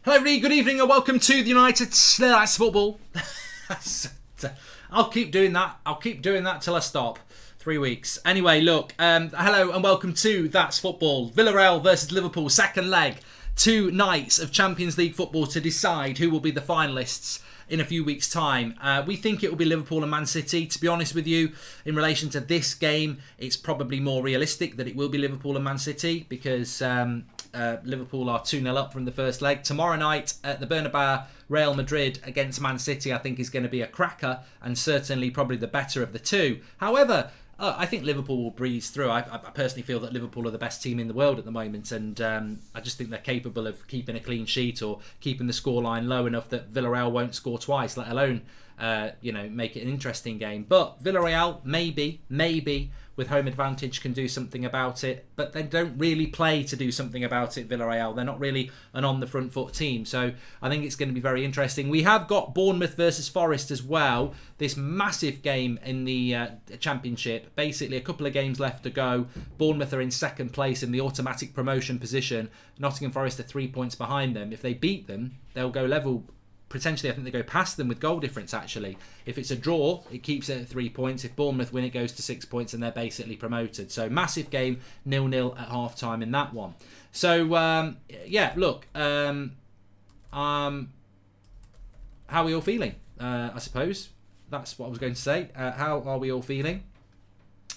Hello everybody, good evening and welcome to the United That's Football. I'll keep doing that. I'll keep doing that till I stop. 3 weeks. Anyway, look, hello and welcome to That's Football. Villareal versus Liverpool, second leg. 2 nights of Champions League football to decide who will be the finalists in a few weeks' time. We think it will be Liverpool and Man City. To be honest with you, in relation to this game, it's probably more realistic that it will be Liverpool and Man City because Liverpool are 2-0 up from the first leg. Tomorrow night at the Bernabeu, Real Madrid against Man City, I think is going to be a cracker and certainly probably the better of the two. However, I think Liverpool will breeze through. I personally feel that Liverpool are the best team in the world at the moment, and I just think they're capable of keeping a clean sheet or keeping the scoreline low enough that Villareal won't score twice, let alone make it an interesting game. But Villareal, maybe with home advantage can do something about it, but they don't really play to do something about it, Villareal. They're not really an on the front foot team, so I think it's going to be very interesting. We have got Bournemouth versus Forest as well, this massive game in the Championship. Basically a couple of games left to go. Bournemouth are in second place in the automatic promotion position. Nottingham Forest are 3 points behind them. If they beat them, they'll go level. Potentially, I think they go past them with goal difference, actually. If it's a draw, it keeps it at 3 points. If Bournemouth win, it goes to 6 points and they're basically promoted. So, massive game, 0-0 at half-time in that one. So, look. How are we all feeling? I suppose. That's what I was going to say. How are we all feeling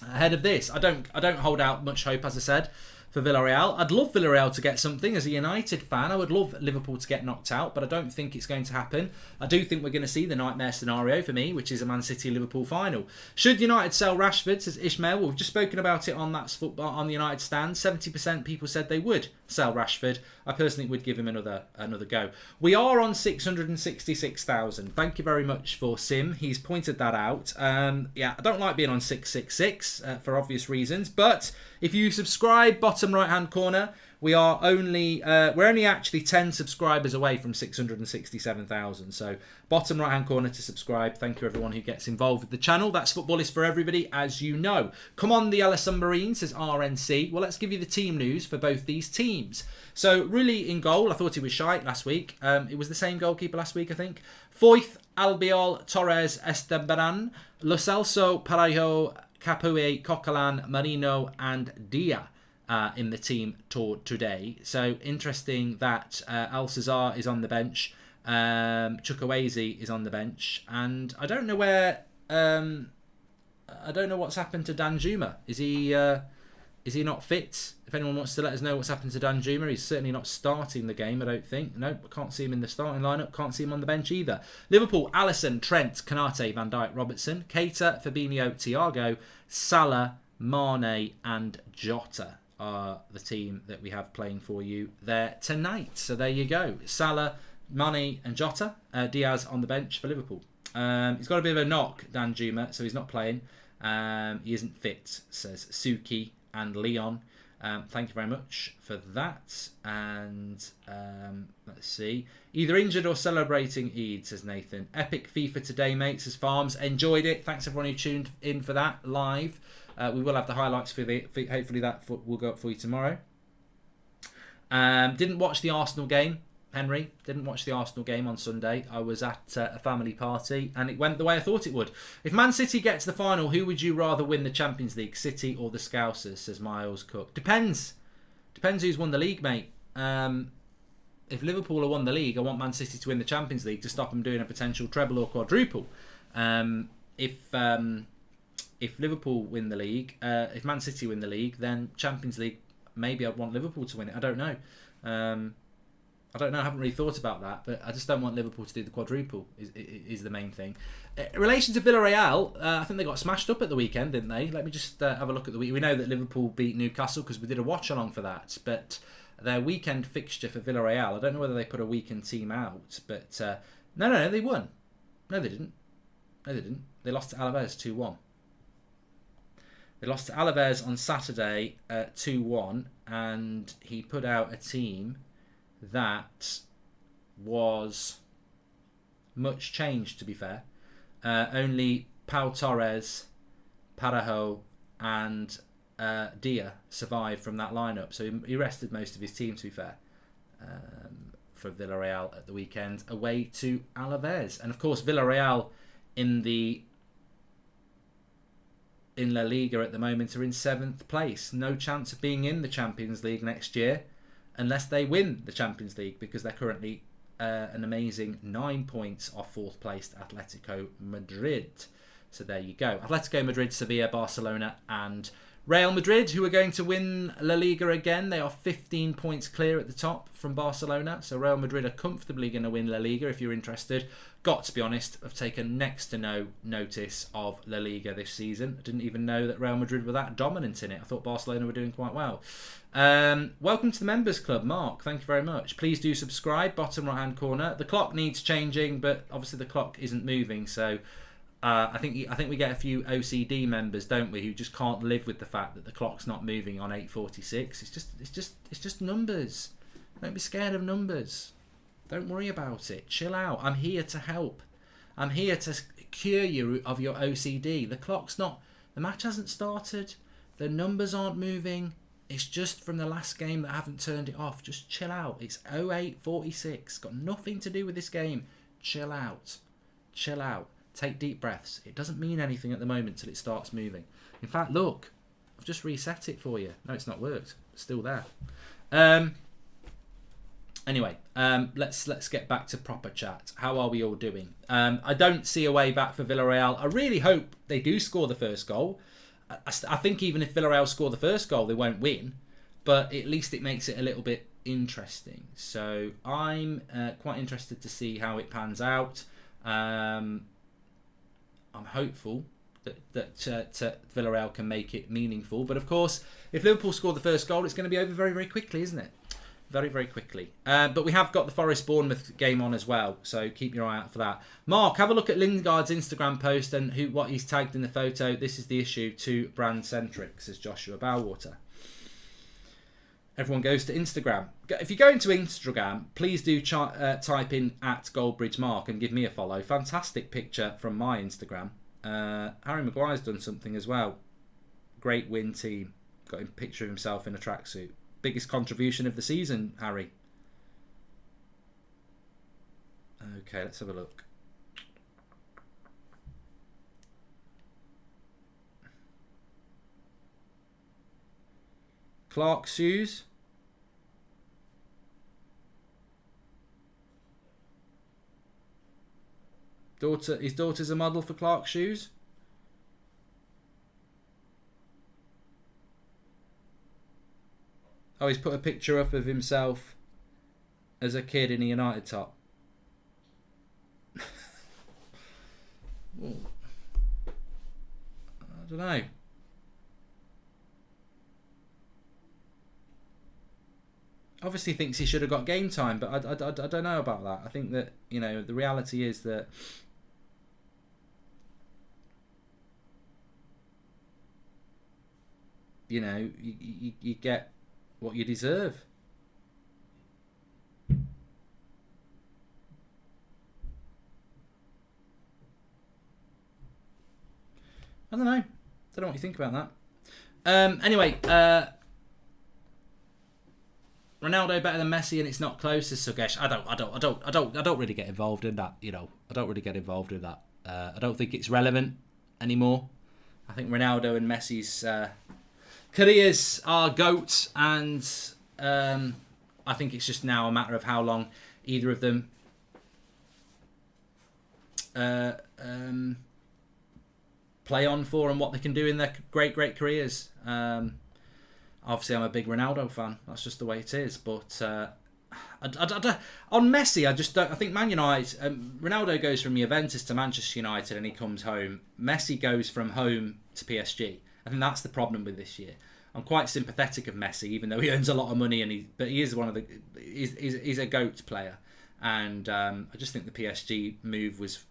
ahead of this? I don't hold out much hope, as I said, for Villareal. I'd love Villareal to get something as a United fan. I would love Liverpool to get knocked out, but I don't think it's going to happen. I do think we're going to see the nightmare scenario for me, which is a Man City-Liverpool final. Should United sell Rashford, says Ishmael? We've just spoken about it on That's Football on the United stand. 70% people said they would sell Rashford. I personally would give him another go. We are on 666,000. Thank you very much for Sim. He's pointed that out. I don't like being on 666 for obvious reasons, but if you subscribe, bottom right hand corner, we're only actually 10 subscribers away from 667,000. So bottom right hand corner to subscribe. Thank you everyone who gets involved with the channel. That's Football is for everybody, as you know. Come on, the LS Submarine, says RNC. Well, let's give you the team news for both these teams. So really in goal, I thought he was shite last week. It was the same goalkeeper last week, I think. Foyth, Albiol, Torres, Esteban, Lo Celso, Parejo, Capoue, Coquelin, Marino and Dia in the team today. So interesting that Al-Cesar is on the bench, Chukwueze is on the bench, and I don't know what's happened to Danjuma. Is he not fit? If anyone wants to let us know what's happened to Danjuma, he's certainly not starting the game, I don't think. No, I can't see him in the starting lineup. Can't see him on the bench either. Liverpool, Alisson, Trent, Konate, Van Dijk, Robertson, Keita, Fabinho, Thiago, Salah, Mane and Jota are the team that we have playing for you there tonight. So there you go. Salah, Mane and Jota. Diaz on the bench for Liverpool. He's got a bit of a knock, Danjuma, so he's not playing. He isn't fit, says Suki and Leon. Thank you very much for that. And let's see. Either injured or celebrating Eid, says Nathan. Epic FIFA today, mate, says Farms. Enjoyed it. Thanks everyone who tuned in for that live. We will have the highlights hopefully that will go up for you tomorrow. Didn't watch the Arsenal game, Henry. Didn't watch the Arsenal game on Sunday. I was at a family party and it went the way I thought it would. If Man City gets to the final, who would you rather win the Champions League, City or the Scousers, says Miles Cook. Depends who's won the league, mate. If Liverpool have won the league, I want Man City to win the Champions League to stop them doing a potential treble or quadruple. If Liverpool win the league, if Man City win the league, then Champions League, maybe I'd want Liverpool to win it. I don't know. I haven't really thought about that, but I just don't want Liverpool to do the quadruple is the main thing. In relation to Villareal, I think they got smashed up at the weekend, didn't they? Let me just have a look at the week. We know that Liverpool beat Newcastle because we did a watch-along for that, but their weekend fixture for Villareal, I don't know whether they put a weekend team out, but no, they won. No, they didn't. They lost to Alaves 2-1. They lost to Alaves on Saturday 2-1, and he put out a team that was much changed, to be fair. Only Pau Torres, Parejo and Dia survived from that lineup, so he rested most of his team, to be fair. for Villarreal at the weekend, away to Alaves. And of course, Villarreal in La Liga at the moment are in 7th place. No chance of being in the Champions League next year unless they win the Champions League, because they're currently an amazing 9 points off 4th placed Atletico Madrid. So there you go. Atletico Madrid, Sevilla, Barcelona and Real Madrid, who are going to win La Liga again. They are 15 points clear at the top from Barcelona. So Real Madrid are comfortably going to win La Liga if you're interested. Got to be honest, I've taken next to no notice of La Liga this season. I didn't even know that Real Madrid were that dominant in it. I thought Barcelona were doing quite well. Welcome to the Members Club, Mark. Thank you very much. Please do subscribe, bottom right hand corner. The clock needs changing, but obviously the clock isn't moving, so I think we get a few OCD members, don't we, who just can't live with the fact that the clock's not moving on 8:46. It's just numbers. Don't be scared of numbers. Don't worry about it. Chill out. I'm here to help. I'm here to cure you of your OCD. The clock's not. The match hasn't started. The numbers aren't moving. It's just from the last game that I haven't turned it off. Just chill out. It's 08:46. Got nothing to do with this game. Chill out. Chill out. Take deep breaths. It doesn't mean anything at the moment till it starts moving. In fact, look, I've just reset it for you. No, it's not worked. It's still there. Anyway, let's get back to proper chat. How are we all doing? I don't see a way back for Villarreal. I really hope they do score the first goal. I think even if Villarreal score the first goal, they won't win. But at least it makes it a little bit interesting. So I'm quite interested to see how it pans out. I'm hopeful that Villarreal can make it meaningful. But of course, if Liverpool score the first goal, it's going to be over very, very quickly, isn't it? Very, very quickly. But we have got the Forest-Bournemouth game on as well, so keep your eye out for that. Mark, have a look at Lingard's Instagram post and what he's tagged in the photo. This is the issue, too brand-centric, says Joshua Bowwater. Everyone goes to Instagram. If you go into Instagram, please do type in @GoldbridgeMark and give me a follow. Fantastic picture from my Instagram. Harry Maguire's done something as well. Great win team. Got a picture of himself in a tracksuit. Biggest contribution of the season, Harry. Okay, let's have a look. Clark's shoes. His daughter's a model for Clark's shoes. Oh, he's put a picture up of himself as a kid in a United top. I don't know. Obviously thinks he should have got game time, but I don't know about that. I think that, you know, the reality is that you know, you get what you deserve. I don't know. Don't know what you think about that. Anyway, Ronaldo better than Messi, and it's not close, says Sugesh. I don't really get involved in that. You know, I don't really get involved in that. I don't think it's relevant anymore. I think Ronaldo and Messi's careers are GOAT, and I think it's just now a matter of how long either of them play on for and what they can do in their great careers. Obviously, I'm a big Ronaldo fan. That's just the way it is. But on Messi, I just don't. I think Man United. Ronaldo goes from Juventus to Manchester United, and he comes home. Messi goes from home to PSG. I think that's the problem with this year. I'm quite sympathetic of Messi, even though he earns a lot of money, but he is one of the. He's a GOAT player, and I just think the PSG move was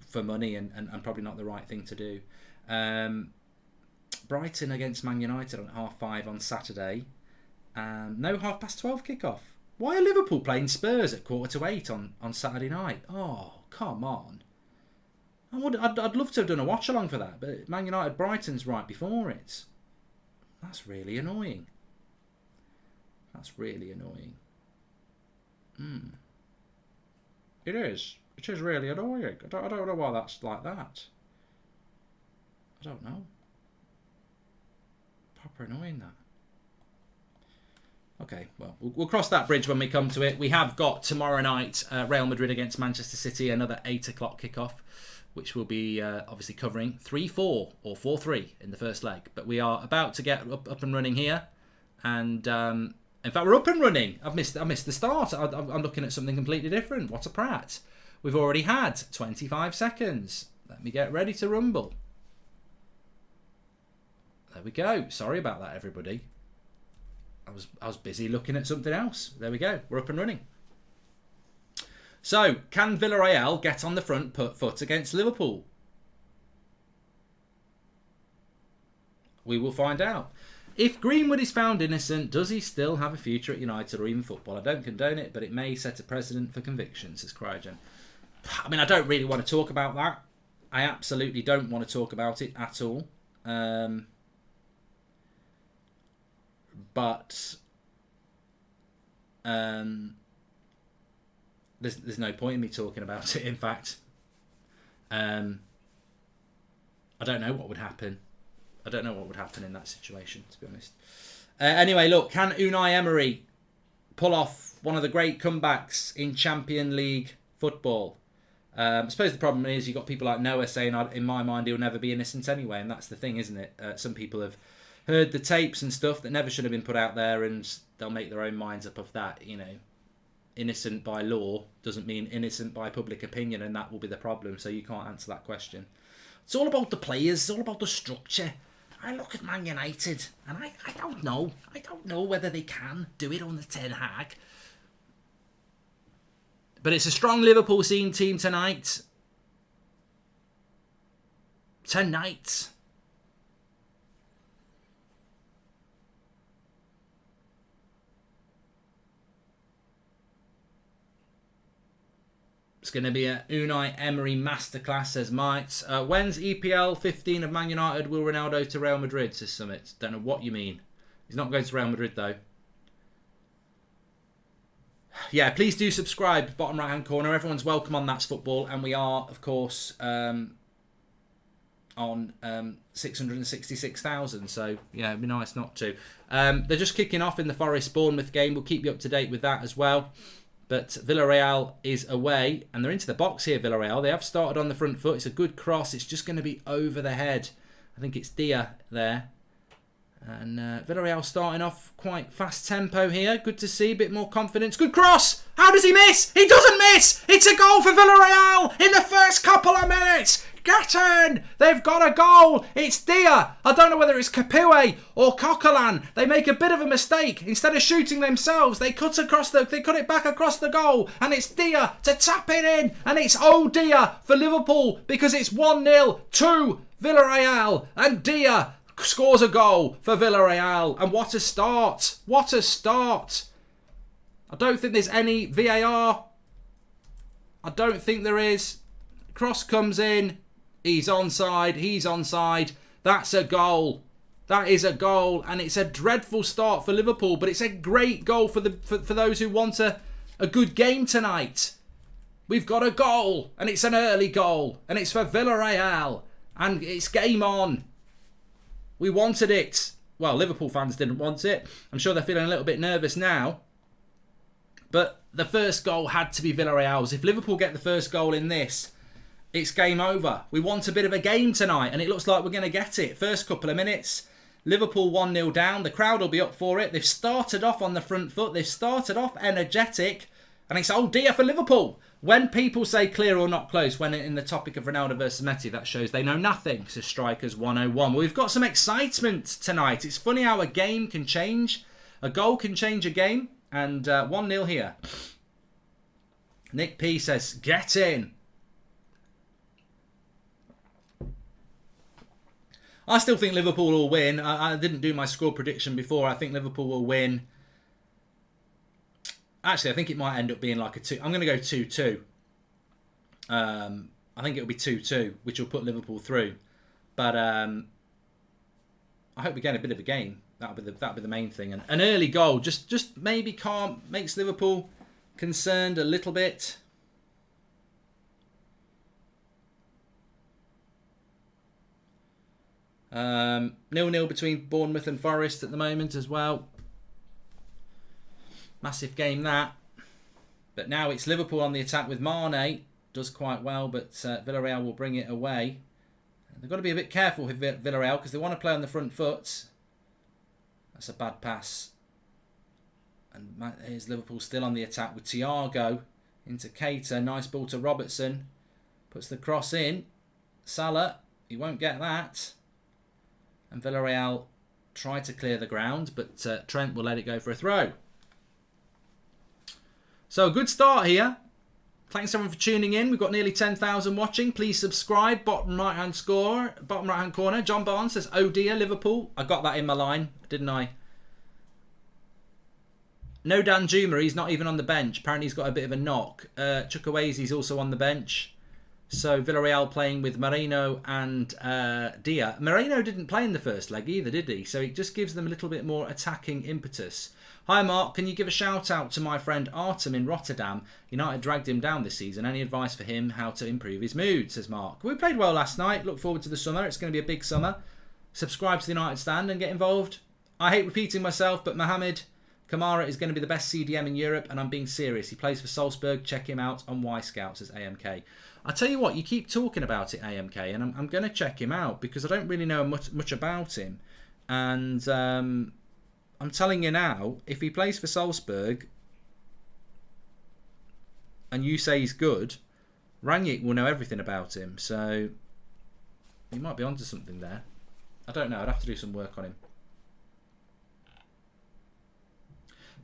for money and probably not the right thing to do. Brighton against Man United on 5:30 on Saturday. No 12:30 kickoff. Why are Liverpool playing Spurs at 7:45 on Saturday night? Oh, come on. I'd love to have done a watch-along for that, but Man United Brighton's right before it. That's really annoying. It is. It is really annoying. I don't know why that's like that. I don't know. Proper annoying, that. Okay, well, we'll cross that bridge when we come to it. We have got tomorrow night Real Madrid against Manchester City, another 8 o'clock kickoff, which we'll be obviously covering 3-4 or 4-3 in the first leg. But we are about to get up and running here. And in fact, we're up and running. I missed the start. I'm looking at something completely different. What a prat. We've already had 25 seconds. Let me get ready to rumble. There we go. Sorry about that, everybody. I was busy looking at something else. There we go. We're up and running. So, can Villareal get on the front foot against Liverpool? We will find out. If Greenwood is found innocent, does he still have a future at United or even football? I don't condone it, but it may set a precedent for convictions, says Cryogen. I mean, I don't really want to talk about that. I absolutely don't want to talk about it at all. But there's no point in me talking about it. In fact, I don't know what would happen. I don't know what would happen in that situation, to be honest. Anyway, look, can Unai Emery pull off one of the great comebacks in Champions League football? I suppose the problem is you've got people like Noah saying, in my mind, he'll never be innocent anyway, and that's the thing, isn't it? Some people have heard the tapes and stuff that never should have been put out there, and they'll make their own minds up of that. You know, innocent by law doesn't mean innocent by public opinion, and that will be the problem. So you can't answer that question. It's all about the players. It's all about the structure. I look at Man United, and I don't know. I don't know whether they can do it under Ten Hag. But it's a strong Liverpool team tonight. Tonight. It's going to be a Unai Emery masterclass, says Mites. When's EPL 15 of Man United? Will Ronaldo to Real Madrid, says Summit. Don't know what you mean. He's not going to Real Madrid, though. Yeah, please do subscribe, bottom right-hand corner. Everyone's welcome on That's Football. And we are, of course, on 666,000. So, yeah, it'd be nice not to. They're just kicking off in the Forest-Bournemouth game. We'll keep you up to date with that as well. But Villareal is away, and they're into the box here, Villareal. They have started on the front foot. It's a good cross. It's just going to be over the head. I think it's Dia there. And Villareal starting off quite fast tempo here. Good to see, a bit more confidence. Good cross! How does he miss? He doesn't miss! It's a goal for Villareal in the first couple of minutes! Get in! They've got a goal! It's Dia! I don't know whether it's Capoue or Coquelin. They make a bit of a mistake. Instead of shooting themselves, they cut it back across the goal, and it's Dia to tap it in, and it's Dia for Liverpool because it's 1-0 to Villareal, and Dia scores a goal for Villareal, and what a start! What a start! I don't think there's any VAR. I don't think there is. Cross comes in. He's onside. That's a goal. That is a goal, and it's a dreadful start for Liverpool, but it's a great goal for those who want a good game tonight. We've got a goal, and it's an early goal, and it's for Villareal, and it's game on. We wanted it. Well, Liverpool fans didn't want it. I'm sure they're feeling a little bit nervous now. But the first goal had to be Villareal's. If Liverpool get the first goal in this, it's game over. We want a bit of a game tonight, and it looks like we're going to get it. First couple of minutes, Liverpool 1-0 down. The crowd will be up for it. They've started off on the front foot. They've started off energetic, and it's oh dear for Liverpool. When people say clear or not close, when in the topic of Ronaldo versus Messi, that shows they know nothing. So Strikers 101. Well, we've got some excitement tonight. It's funny how a game can change. A goal can change a game. And 1-0 here. Nick P says, get in. I still think Liverpool will win. I didn't do my score prediction before. I think Liverpool will win. Actually, I think it might end up being like a 2. I'm going to go 2-2. I think it'll be 2-2, which will put Liverpool through. But I hope we get a bit of a game. That'll be the main thing. An early goal just maybe makes Liverpool concerned a little bit. 0-0 between Bournemouth and Forest at the moment as well. Massive game that. But now it's Liverpool on the attack with Mane. Does quite well, but Villareal will bring it away. They've got to be a bit careful with Villareal because they want to play on the front foot. That's a bad pass. And here's Liverpool still on the attack with Thiago into Keita. Nice ball to Robertson. Puts the cross in. Salah, he won't get that. And Villareal try to clear the ground, but Trent will let it go for a throw. So a good start here. Thanks everyone for tuning in. We've got nearly 10,000 watching. Please subscribe. Bottom right hand corner. John Barnes says, "Oh dear, Liverpool." I got that in my line, didn't I? No Dan Juma. He's not even on the bench. Apparently he's got a bit of a knock. Chukwueze's also on the bench. So Villareal playing with Moreno and Dia. Moreno didn't play in the first leg either, did he? So it just gives them a little bit more attacking impetus. Hi Mark, can you give a shout out to my friend Artem in Rotterdam? United dragged him down this season. Any advice for him how to improve his mood, says Mark. We played well last night. Look forward to the summer. It's going to be a big summer. Subscribe to the United Stand and get involved. I hate repeating myself, but Mohamed Kamara is going to be the best CDM in Europe, and I'm being serious. He plays for Salzburg. Check him out on Y Scouts, says AMK. I tell you what, you keep talking about it, AMK, and I'm going to check him out because I don't really know much about him. And I'm telling you now, if he plays for Salzburg and you say he's good, Rangnick will know everything about him. So he might be onto something there. I don't know. I'd have to do some work on him.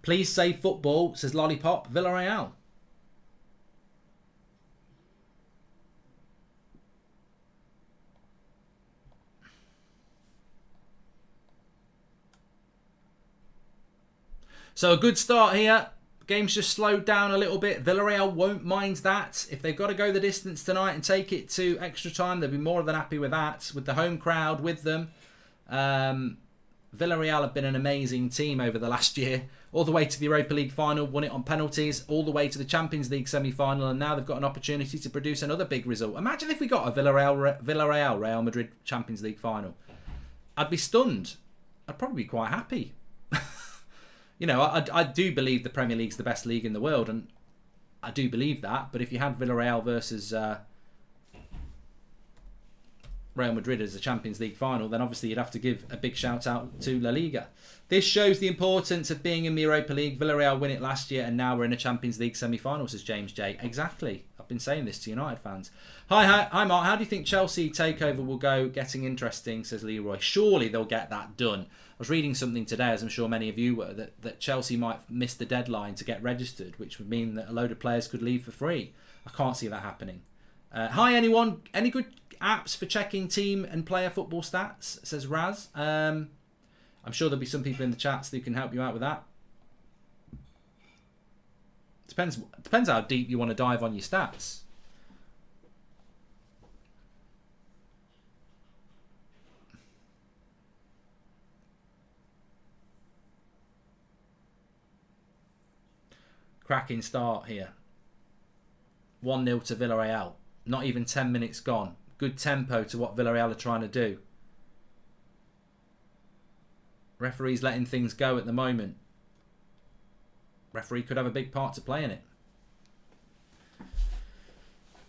Please say football, says Lollipop. Villareal. So a good start here. Game's just slowed down a little bit. Villareal won't mind that. If they've got to go the distance tonight and take it to extra time, they'll be more than happy with that. With the home crowd with them. Villareal have been an amazing team over the last year. All the way to the Europa League final, won it on penalties. All the way to the Champions League semi-final. And now they've got an opportunity to produce another big result. Imagine if we got a Villareal Real Madrid Champions League final. I'd be stunned. I'd probably be quite happy. You know, I do believe the Premier League's the best league in the world, and I do believe that. But if you had Villareal versus Real Madrid as a Champions League final, then obviously you'd have to give a big shout out to La Liga. This shows the importance of being in the Europa League. Villarreal win it last year, and now we're in a Champions League semi-final, says James J. Exactly. I've been saying this to United fans. Hi Mark. How do you think Chelsea takeover will go? Getting interesting, says Leroy. Surely they'll get that done. I was reading something today, as I'm sure many of you were, that Chelsea might miss the deadline to get registered, which would mean that a load of players could leave for free. I can't see that happening. Hi anyone. Any good apps for checking team and player football stats, says Raz. I'm sure there'll be some people in the chats who can help you out with that. Depends how deep you want to dive on your stats. Cracking start here. 1-0 to Villareal. Not even 10 minutes gone. Good tempo to what Villareal are trying to do. Referee's letting things go at the moment. Referee could have a big part to play in it.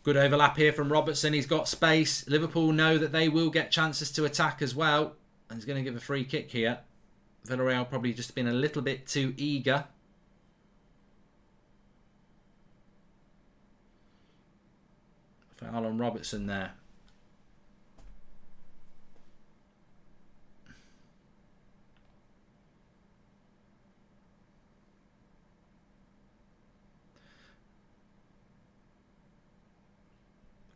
Good overlap here from Robertson. He's got space. Liverpool know that they will get chances to attack as well. And he's going to give a free kick here. Villareal probably just been a little bit too eager. Foul on Robertson there.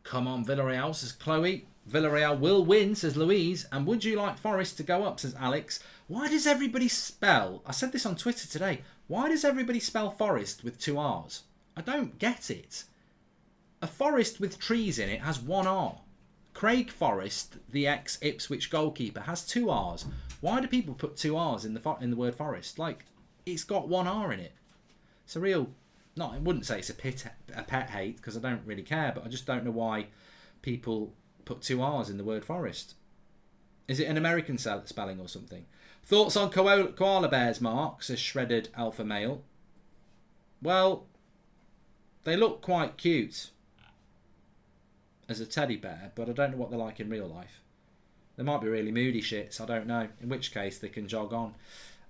Come on, Villareal, says Chloe. Villareal will win, says Louise. And would you like Forest to go up, says Alex. Why does everybody spell... I said this on Twitter today. Why does everybody spell Forest with 2 R's? I don't get it. A forest with trees in it has 1 R. Craig Forrest, the ex-Ipswich goalkeeper, has 2 R's. Why do people put 2 R's in the word forest? Like, it's got 1 R in it. It's a real... No, I wouldn't say it's a pet hate, because I don't really care, but I just don't know why people put 2 R's in the word forest. Is it an American spelling or something? Thoughts on koala bears, Mark, says Shredded Alpha Male. Well, they look quite cute as a teddy bear, but I don't know what they're like in real life. They might be really moody shits, I don't know. In which case, they can jog on.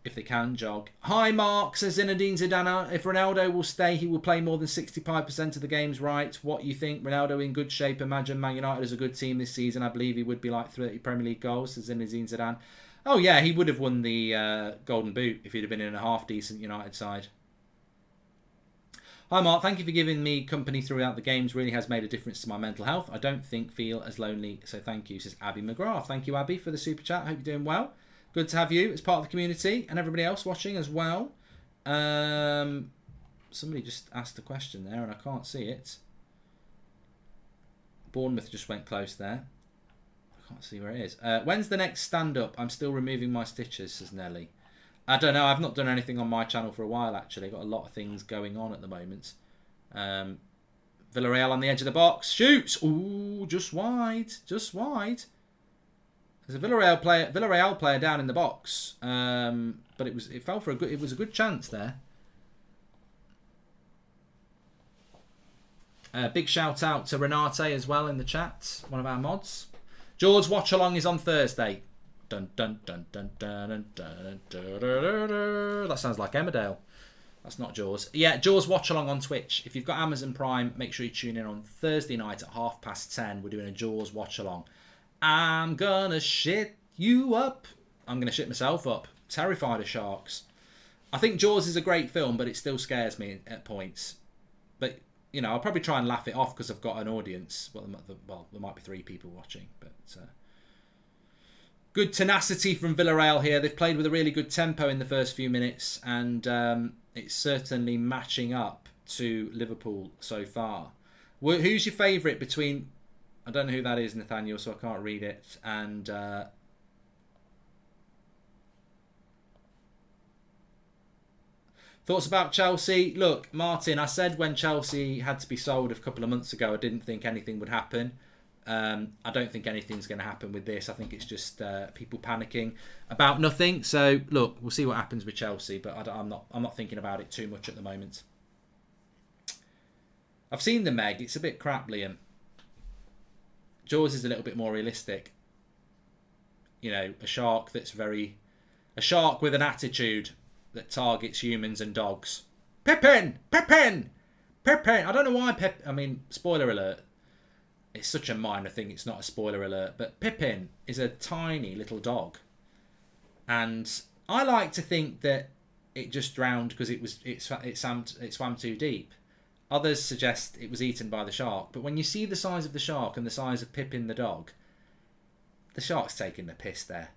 If they can jog. Hi, Mark, says Zinedine Zidane. If Ronaldo will stay, he will play more than 65% of the games right. What you think? Ronaldo in good shape. Imagine Man United as a good team this season. I believe he would be like 30 Premier League goals, says Zinedine Zidane. Oh, yeah, he would have won the Golden Boot if he'd have been in a half-decent United side. Hi, Mark. Thank you for giving me company throughout the games. Really has made a difference to my mental health. I don't feel as lonely, so thank you, says Abby McGrath. Thank you, Abby, for the super chat. Hope you're doing well. Good to have you as part of the community and everybody else watching as well. Somebody just asked a question there and I can't see it. Bournemouth just went close there. I can't see where it is. When's the next stand-up? I'm still removing my stitches, says Nelly. I don't know. I've not done anything on my channel for a while, actually. I've got a lot of things going on at the moment. Villareal on the edge of the box. Shoots! Ooh, just wide. Just wide. There's a Villareal player down in the box, but it fell for it was a good chance there. Big shout out to Renate as well in the chat, one of our mods. George Watchalong is on Thursday. Dun dun dun dun dun dun dun dun dun dun. That sounds like Emmerdale. That's not Jaws. Yeah, Jaws Watchalong on Twitch. If you've got Amazon Prime, make sure you tune in on Thursday night at 10:30. We're doing a Jaws Watchalong. I'm gonna shit you up. I'm gonna shit myself up. Terrified of sharks. I think Jaws is a great film, but it still scares me at points. But, you know, I'll probably try and laugh it off because I've got an audience. Well, there might be 3 people watching. But good tenacity from Villareal here. They've played with a really good tempo in the first few minutes. And it's certainly matching up to Liverpool so far. Who's your favourite between... I don't know who that is, Nathaniel, so I can't read it. And thoughts about Chelsea? Look, Martin, I said when Chelsea had to be sold a couple of months ago, I didn't think anything would happen. I don't think anything's going to happen with this. I think it's just people panicking about nothing. So look, we'll see what happens with Chelsea, but I'm not thinking about it too much at the moment. I've seen the Meg. It's a bit crap, Liam. Jaws is a little bit more realistic. You know, a shark with an attitude that targets humans and dogs. Pippin! Pippin! Pippin! I don't know why I mean, spoiler alert. It's such a minor thing, it's not a spoiler alert. But Pippin is a tiny little dog. And I like to think that it just drowned because it swam too deep. Others suggest it was eaten by the shark. But when you see the size of the shark and the size of Pippin the dog, the shark's taking the piss there.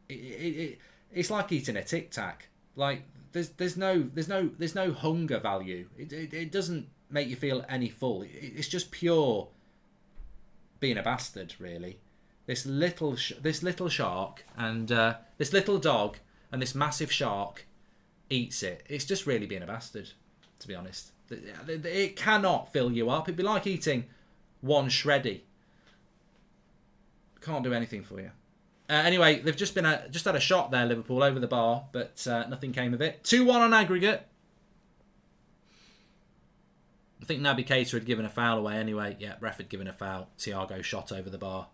It's like eating a Tic Tac. Like there's no hunger value. It doesn't make you feel any full. It's just pure being a bastard, really. This little shark and this little dog and this massive shark eats it. It's just really being a bastard, to be honest. It cannot fill you up. It'd be like eating one shreddy. Can't do anything for you. Anyway, they've just had a shot there, Liverpool, over the bar, but nothing came of it. 2-1 on aggregate. I think Naby Keita had given a foul away anyway. Yeah, ref had given a foul. Thiago shot over the bar.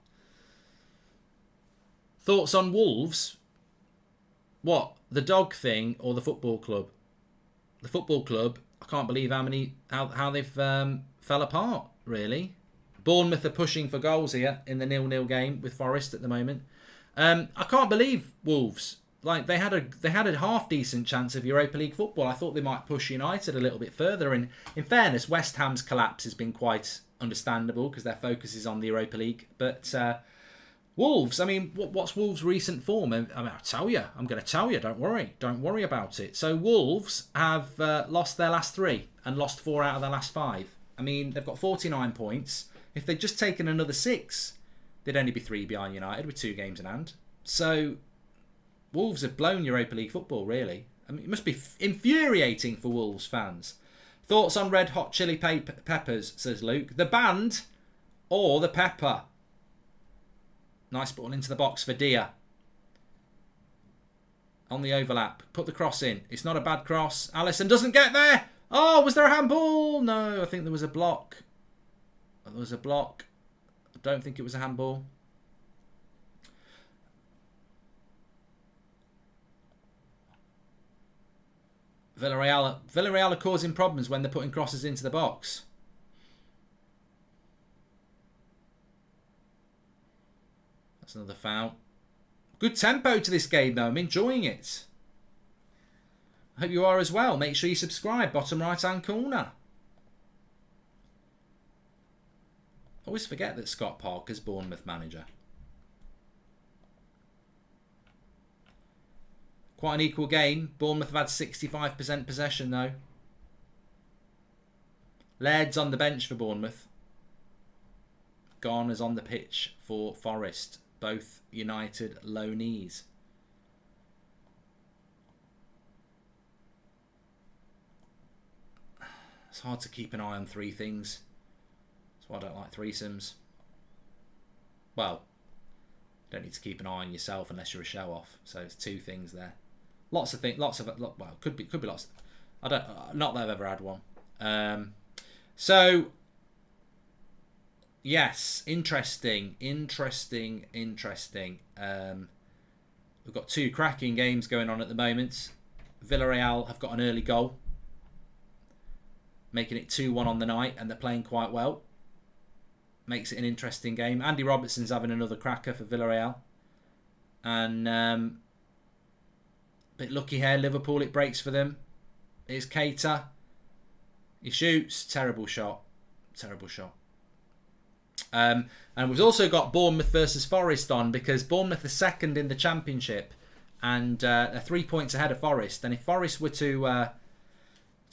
Thoughts on Wolves? What? The dog thing or the football club? The football club, I can't believe how they've fell apart, really. Bournemouth are pushing for goals here in the 0-0 game with Forest at the moment. I can't believe Wolves. Like they had a half decent chance of Europa League football. I thought they might push United a little bit further. And in fairness, West Ham's collapse has been quite understandable because their focus is on the Europa League. But Wolves, I mean, what's Wolves' recent form? I mean, I'm going to tell you. Don't worry about it. So Wolves have lost their last 3 and lost 4 out of their last 5. I mean, they've got 49 points. If they'd just taken another 6, they'd only be 3 behind United with 2 games in hand. So Wolves have blown Europa League football, really. I mean, it must be infuriating for Wolves fans. Thoughts on Red Hot Chili Peppers, says Luke. The band or the pepper? Nice ball into the box for Dia. On the overlap. Put the cross in. It's not a bad cross. Alisson doesn't get there. Oh, was there a handball? No, I think there was a block. There was a block. I don't think it was a handball. Villareal are causing problems when they're putting crosses into the box. That's another foul. Good tempo to this game, though. I'm enjoying it. I hope you are as well. Make sure you subscribe. Bottom right-hand corner. I always forget that Scott Parker's Bournemouth manager. Quite an equal game. Bournemouth have had 65% possession, though. Laird's on the bench for Bournemouth. Garner's on the pitch for Forest. Both United loanees. It's hard to keep an eye on three things. That's why I don't like threesomes. Well, you don't need to keep an eye on yourself unless you're a show-off. So it's two things there. Lots of things. Well, could be lots. I don't. Not that I've ever had one. So. Yes, interesting. We've got two cracking games going on at the moment. Villareal have got an early goal, making it 2-1 on the night, and they're playing quite well. Makes it an interesting game. Andy Robertson's having another cracker for Villareal. And bit lucky here, Liverpool, it breaks for them. Here's Keita. He shoots. Terrible shot. And we've also got Bournemouth versus Forest on, because Bournemouth are second in the Championship and are 3 points ahead of Forest. And if Forest were to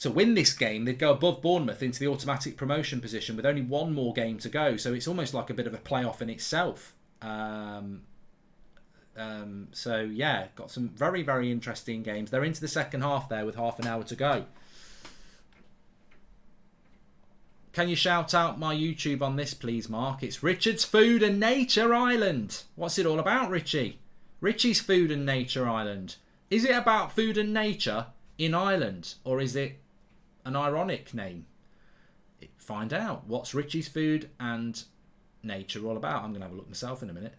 win this game, they'd go above Bournemouth into the automatic promotion position with only one more game to go. So it's almost like a bit of a playoff in itself. So yeah, got some very, very interesting games. They're into the second half there with half an hour to go. Can you shout out my YouTube on this, please, Mark? It's Richard's Food and Nature Island. What's it all about, Richie? Richie's Food and Nature Island. Is it about food and nature in Ireland, or is it an ironic name? Find out. What's Richie's Food and Nature all about? I'm going to have a look myself in a minute.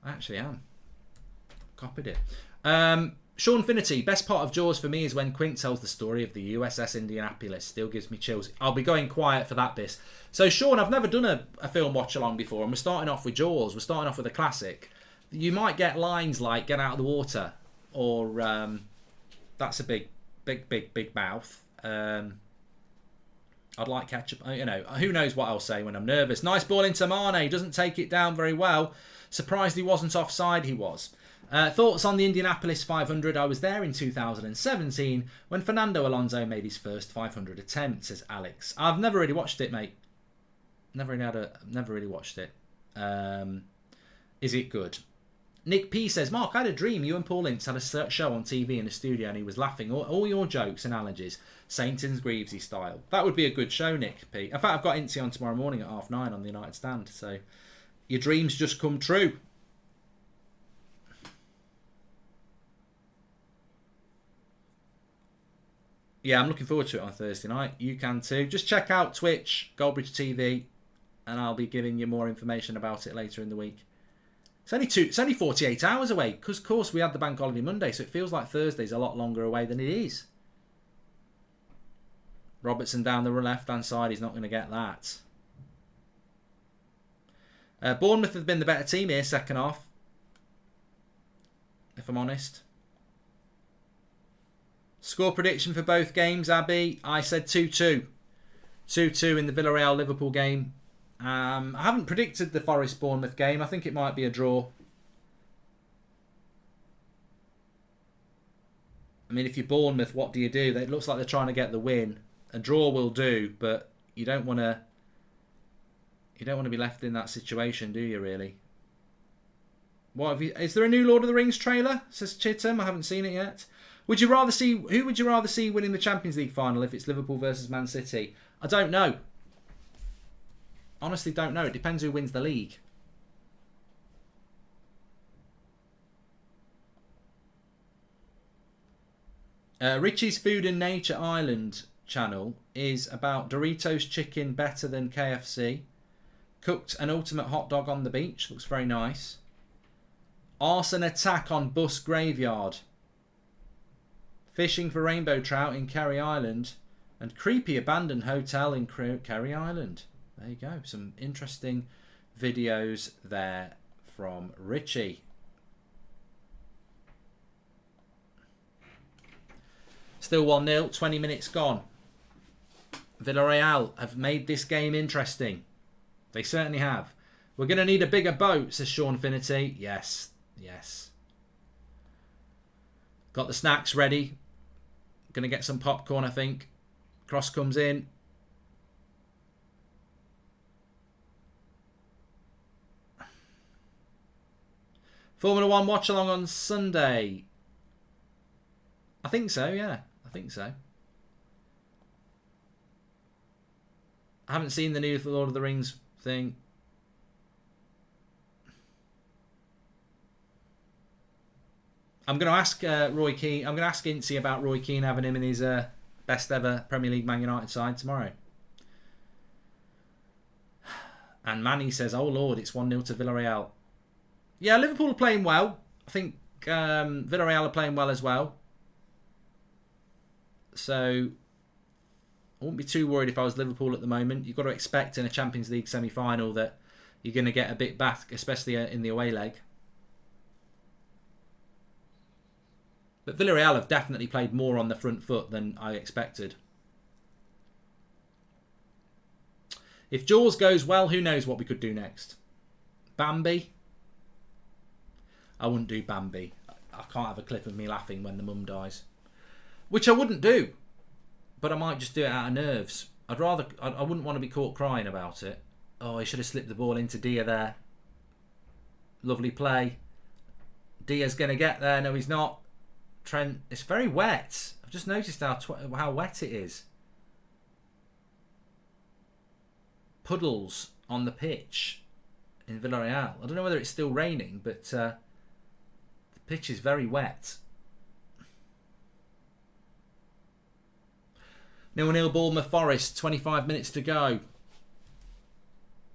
I actually am. Copied it. Sean Finity, best part of Jaws for me is when Quint tells the story of the USS Indianapolis. Still gives me chills. I'll be going quiet for that bit. So Sean, I've never done a film watch along before, and we're starting off with Jaws. We're starting off with a classic. You might get lines like "Get out of the water," or "That's a big mouth." I'd like ketchup. You know, who knows what I'll say when I'm nervous. Nice ball into Mane. Doesn't take it down very well. Surprised he wasn't offside. He was. Thoughts on the Indianapolis 500? I was there in 2017 when Fernando Alonso made his first 500 attempt, says Alex. I've never really watched it, mate. Never really watched it. Is it good? Nick P says, Mark, I had a dream you and Paul Ince had a show on TV in a studio and he was laughing all your jokes and analogies, Saintons Greavesy style. That would be a good show, Nick P. In fact, I've got Ince on tomorrow morning at 9:30 on the United Stand, so your dreams just come true. Yeah, I'm looking forward to it on Thursday night. You can too. Just check out Twitch, Goldbridge TV, and I'll be giving you more information about it later in the week. It's only 48 hours away, because of course we had the Bank Holiday Monday, so it feels like Thursday's a lot longer away than it is. Robertson down the left-hand side, he's not going to get that. Bournemouth have been the better team here, second half, if I'm honest. Score prediction for both games, Abby. I said 2-2. 2-2 in the Villareal-Liverpool game. I haven't predicted the Forest-Bournemouth game. I think it might be a draw. I mean, if you're Bournemouth, what do you do? It looks like they're trying to get the win. A draw will do, but you don't want to be left in that situation, do you, really? Is there a new Lord of the Rings trailer? Says Chittum. I haven't seen it yet. Who would you rather see winning the Champions League final if it's Liverpool versus Man City? I don't know. Honestly, don't know. It depends who wins the league. Richie's Food and Nature Island channel is about Doritos chicken better than KFC. Cooked an ultimate hot dog on the beach. Looks very nice. Arson attack on bus graveyard. Fishing for rainbow trout in Kerry Island. And creepy abandoned hotel in Kerry Island. There you go. Some interesting videos there from Richie. Still 1-0. 20 minutes gone. Villareal have made this game interesting. They certainly have. We're going to need a bigger boat, says Sean Finity. Yes. Yes. Got the snacks ready. Going to get some popcorn, I think. Cross comes in. Formula 1 watch along on Sunday. I think so, yeah. I think so. I haven't seen the new Lord of the Rings thing. I'm going to ask Roy Keane. I'm going to ask Incy about Roy Keane having him in his best ever Premier League Man United side tomorrow. And Manny says, "Oh Lord, it's 1-0 to Villareal." Yeah, Liverpool are playing well. I think Villareal are playing well as well. So I wouldn't be too worried if I was Liverpool at the moment. You've got to expect in a Champions League semi-final that you're going to get a bit back, especially in the away leg. But Villareal have definitely played more on the front foot than I expected. If Jaws goes well, who knows what we could do next? Bambi? I wouldn't do Bambi. I can't have a clip of me laughing when the mum dies. Which I wouldn't do. But I might just do it out of nerves. I wouldn't want to be caught crying about it. Oh, he should have slipped the ball into Dia there. Lovely play. Dia's going to get there. No, he's not. Trent, it's very wet. I've just noticed how wet it is. Puddles on the pitch in Villareal. I don't know whether it's still raining, but the pitch is very wet. 0-0 Bournemouth Forest, 25 minutes to go.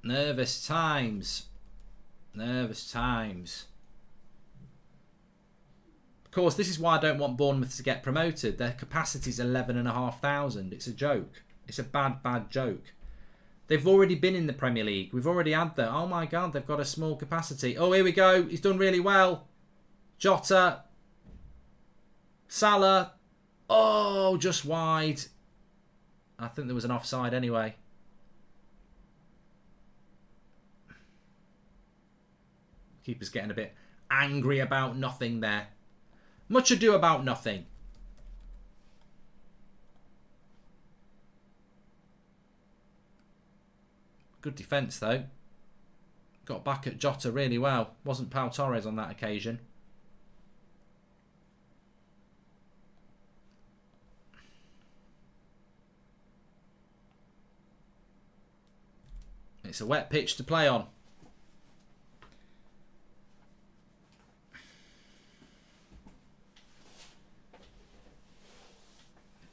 Nervous times. Nervous times. Of course, this is why I don't want Bournemouth to get promoted. Their capacity is 11,500. It's a joke. It's a bad, bad joke. They've already been in the Premier League. We've already had that. Oh my God, they've got a small capacity. Oh, here we go. He's done really well. Jota. Salah. Oh, just wide. I think there was an offside anyway. Keeper's getting a bit angry about nothing there. Much ado about nothing. Good defence though. Got back at Jota really well. Wasn't Pau Torres on that occasion. It's a wet pitch to play on.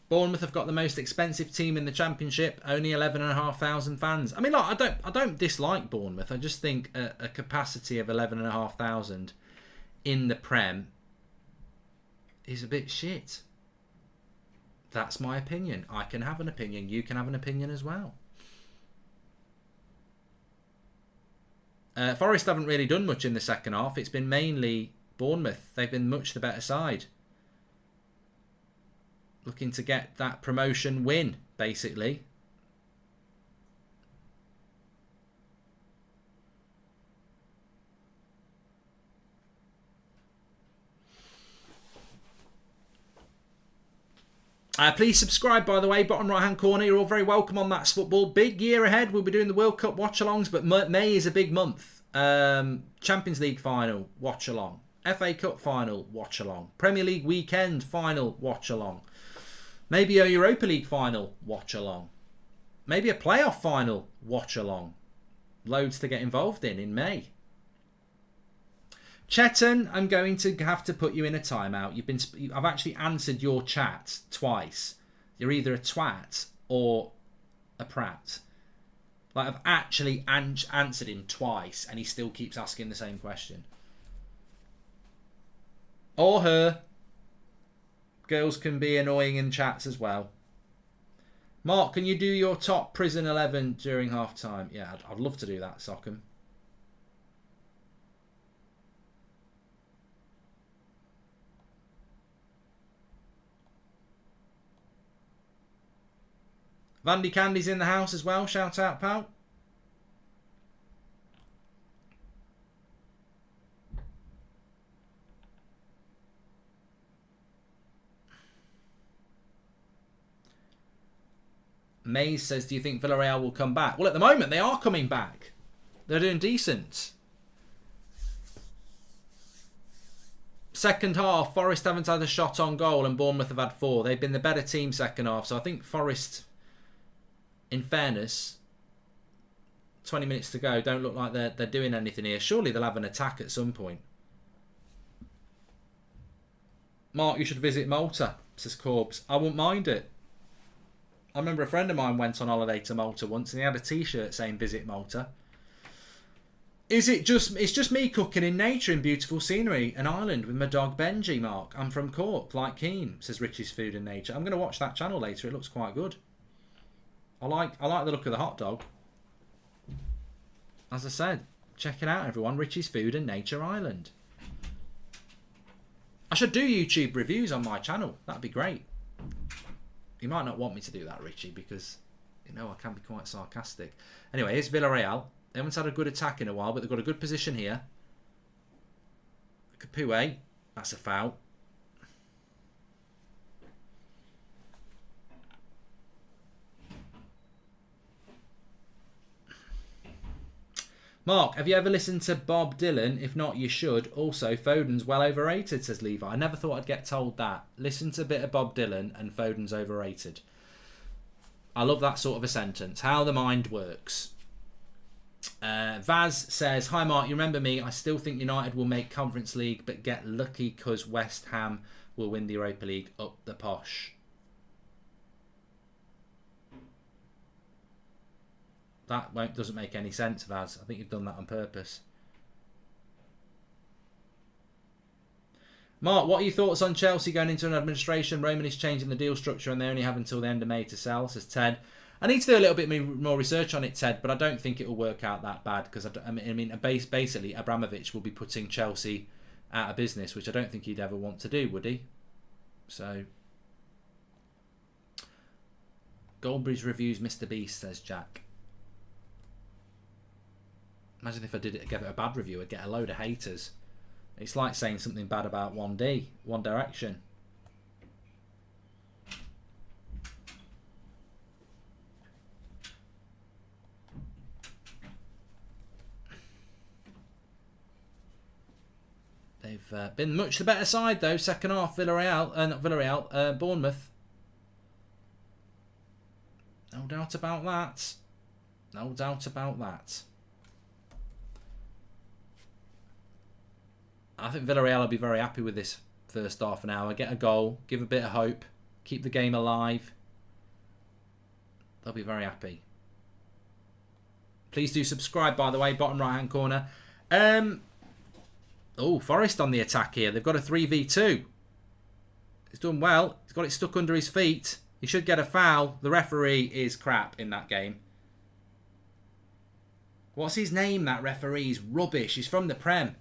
Bournemouth have got the most expensive team in the Championship. Only 11,500 fans. I mean, look, I don't dislike Bournemouth. I just think a capacity of 11,500 in the Prem is a bit shit. That's my opinion. I can have an opinion. You can have an opinion as well. Forest haven't really done much in the second half. It's been mainly Bournemouth. They've been much the better side. Looking to get that promotion win, basically. Please subscribe, by the way, bottom right hand corner. You're all very welcome on That's Football. Big year ahead. We'll be doing the World Cup watch-alongs, but May is a big month. Champions League final, watch-along. FA Cup final, watch-along. Premier League weekend final, watch-along. Maybe a Europa League final, watch-along. Maybe a playoff final, watch-along. Loads to get involved in May. Chetan, I'm going to have to put you in a timeout. I've actually answered your chat twice. You're either a twat or a prat. Like, I've actually answered him twice, and he still keeps asking the same question. Or her. Girls can be annoying in chats as well. Mark, can you do your top prison 11 during half time? Yeah, I'd love to do that, Sockham. Vandy Candy's in the house as well. Shout out, pal. Maze says, do you think Villareal will come back? Well, at the moment, they are coming back. They're doing decent. Second half, Forest haven't had a shot on goal and Bournemouth have had 4. They've been the better team second half. So I think Forest, in fairness, 20 minutes to go, don't look like they're doing anything here. Surely they'll have an attack at some point. Mark, you should visit Malta, says Corbs. I wouldn't mind it. I remember a friend of mine went on holiday to Malta once and he had a t-shirt saying visit Malta. It's just me cooking in nature in beautiful scenery, an island with my dog Benji, Mark. I'm from Cork, like Keane, says Richie's Food and Nature. I'm going to watch that channel later. It looks quite good. I like the look of the hot dog. As I said, check it out, everyone. Richie's Food and Nature Island. I should do YouTube reviews on my channel. That'd be great. You might not want me to do that, Richie, because, you know, I can be quite sarcastic. Anyway, here's Villareal. They haven't had a good attack in a while, but they've got a good position here. Capoue. That's a foul. Mark, have you ever listened to Bob Dylan? If not, you should. Also, Foden's well overrated, says Levi. I never thought I'd get told that. Listen to a bit of Bob Dylan and Foden's overrated. I love that sort of a sentence. How the mind works. Vaz says, hi Mark, you remember me? I still think United will make Conference League, but get lucky because West Ham will win the Europa League up the posh. That doesn't make any sense, Vaz. I think you've done that on purpose. Mark, what are your thoughts on Chelsea going into an administration? Roman is changing the deal structure and they only have until the end of May to sell, says Ted. I need to do a little bit more research on it, Ted, but I don't think it will work out that bad because, basically, Abramovich will be putting Chelsea out of business, which I don't think he'd ever want to do, would he? So, Goldbridge reviews Mr. Beast, says Jack. Imagine if I gave it a bad review, I'd get a load of haters. It's like saying something bad about 1D, One Direction. They've been much the better side though. Second half, Bournemouth. No doubt about that. No doubt about that. I think Villareal will be very happy with this first half an hour. Get a goal, give a bit of hope, keep the game alive. They'll be very happy. Please do subscribe, by the way, bottom right hand corner. Oh, Forest on the attack here. They've got a 3v2. He's done well. He's got it stuck under his feet. He should get a foul. The referee is crap in that game. What's his name, that referee? He's rubbish. He's from the Prem.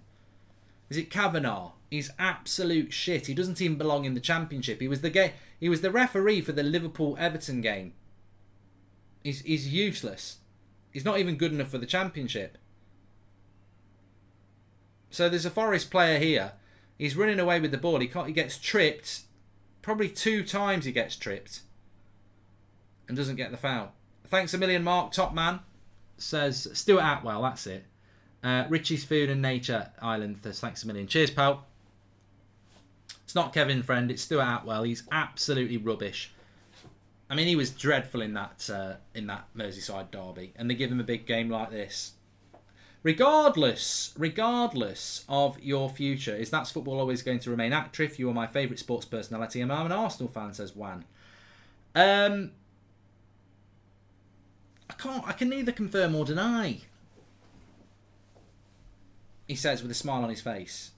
Is it Kavanagh? He's absolute shit. He doesn't even belong in the Championship. He was the referee for the Liverpool-Everton game. He's useless. He's not even good enough for the Championship. So there's a Forest player here. He's running away with the ball. He gets tripped. Probably 2 times he gets tripped. And doesn't get the foul. Thanks a million, Mark. Top man. Says Stuart Atwell. That's it. Richie's Food and Nature Island. Thanks a million. Cheers, pal. It's not Kevin Friend. It's Stuart Atwell. He's absolutely rubbish. I mean, he was dreadful in that Merseyside derby. And they give him a big game like this. Regardless of your future, is That's Football always going to remain active? You are my favourite sports personality, and I'm an Arsenal fan, says Juan. I can neither confirm or deny, he says with a smile on his face.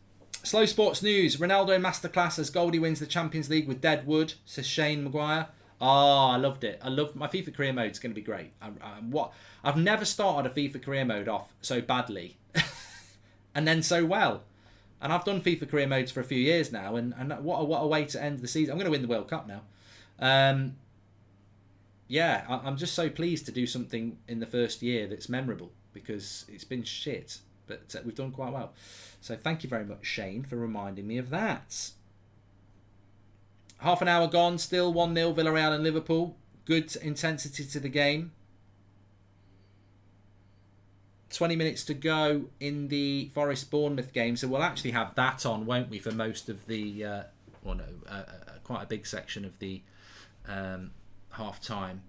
Slow sports news. Ronaldo masterclass as Goldie wins the Champions League with Deadwood, says Shane Maguire. Oh, I loved it. I love my FIFA career mode. It's going to be great. I've never started a FIFA career mode off so badly and then so well. And I've done FIFA career modes for a few years now, and what a way to end the season. I'm going to win the World Cup now. I'm just so pleased to do something in the first year that's memorable, because it's been shit, but we've done quite well. So thank you very much, Shane, for reminding me of that. Half an hour gone, still 1-0 Villareal and Liverpool. Good intensity to the game. 20 minutes to go in the Forest-Bournemouth game, so we'll actually have that on, won't we, for most of the... quite a big section of the half-time.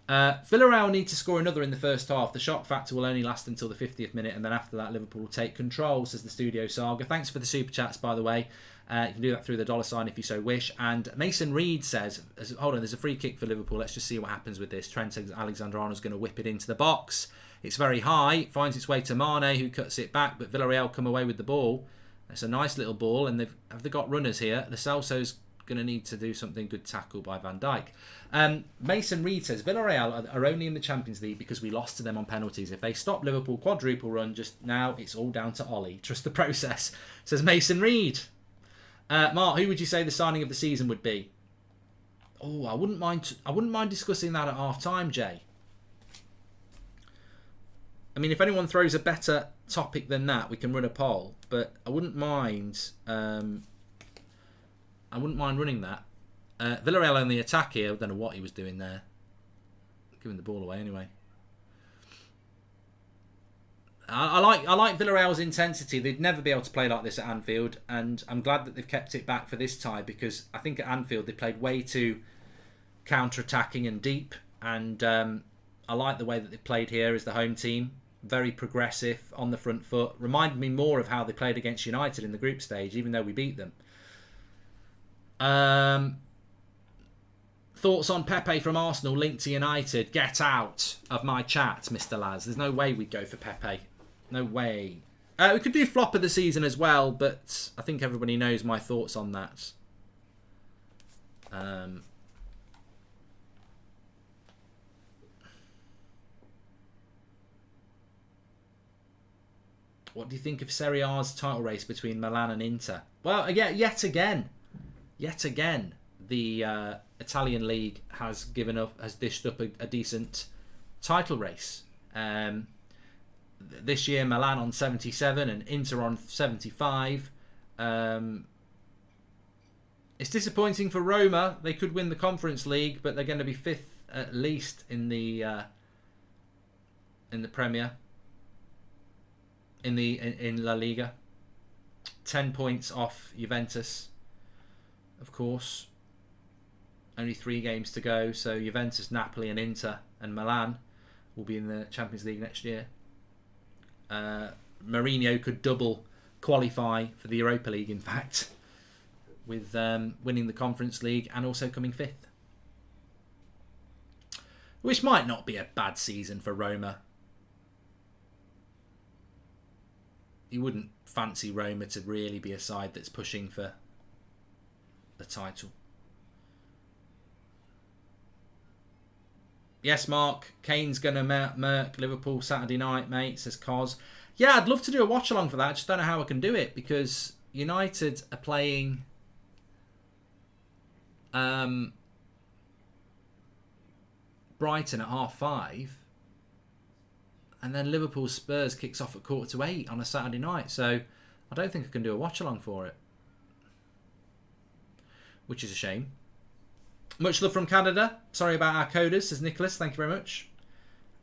Villareal need to score another in the first half. The shock factor will only last until the 50th minute, and then after that Liverpool will take control, says the Studio Saga. Thanks for the super chats, by the way. You can do that through the $sign if you so wish. And Mason Reed says, hold on, there's a free kick for Liverpool. Let's just see what happens with this. Trent Alexander-Arnold's going to whip it into the box. It's very high. It finds its way to Mane, who cuts it back, but Villareal come away with the ball. It's a nice little ball, and have they got runners here? The Celso's going to need to do something. Good tackle by Van Dijk. Mason Reed says, Villareal are only in the Champions League because we lost to them on penalties. If they stop Liverpool quadruple run just now, it's all down to Ollie. Trust the process, says Mason Reed. Mark, who would you say the signing of the season would be? Oh, I wouldn't mind discussing that at half time, Jay. I mean, if anyone throws a better topic than that, we can run a poll. But I wouldn't mind. I wouldn't mind running that. Villareal on the attack here. I don't know what he was doing there. Giving the ball away anyway. I like Villarreal's intensity. They'd never be able to play like this at Anfield, and I'm glad that they've kept it back for this tie, because I think at Anfield they played way too counter-attacking and deep, and I like the way that they played here as the home team. Very progressive, on the front foot. Reminded me more of how they played against United in the group stage, even though we beat them. Thoughts on Pepe from Arsenal linked to United? Get out of my chat, Mr. Laz. There's no way we'd go for Pepe. No way. We could do flop of the season as well, but I think everybody knows my thoughts on that. What do you think of Serie A's title race between Milan and Inter? Well, yet again, the Italian league has dished up a decent title race. This year, Milan on 77 and Inter on 75. It's disappointing for Roma. They could win the Conference League, but they're going to be fifth at least in the Premier. In La Liga, 10 points off Juventus, of course. Only 3 games to go, so Juventus, Napoli and Inter and Milan will be in the Champions League next year. Mourinho could double qualify for the Europa League, in fact, with winning the Conference League and also coming 5th. Which might not be a bad season for Roma. You wouldn't fancy Roma to really be a side that's pushing for the title. Yes, Mark. Kane's going to murk Liverpool Saturday night, mate, says Cos. Yeah, I'd love to do a watch-along for that. I just don't know how I can do it, because United are playing Brighton at 5:30. And then Liverpool Spurs kicks off at 7:45 on a Saturday night. So I don't think I can do a watch-along for it. Which is a shame. Much love from Canada. Sorry about our coders, says Nicholas. Thank you very much.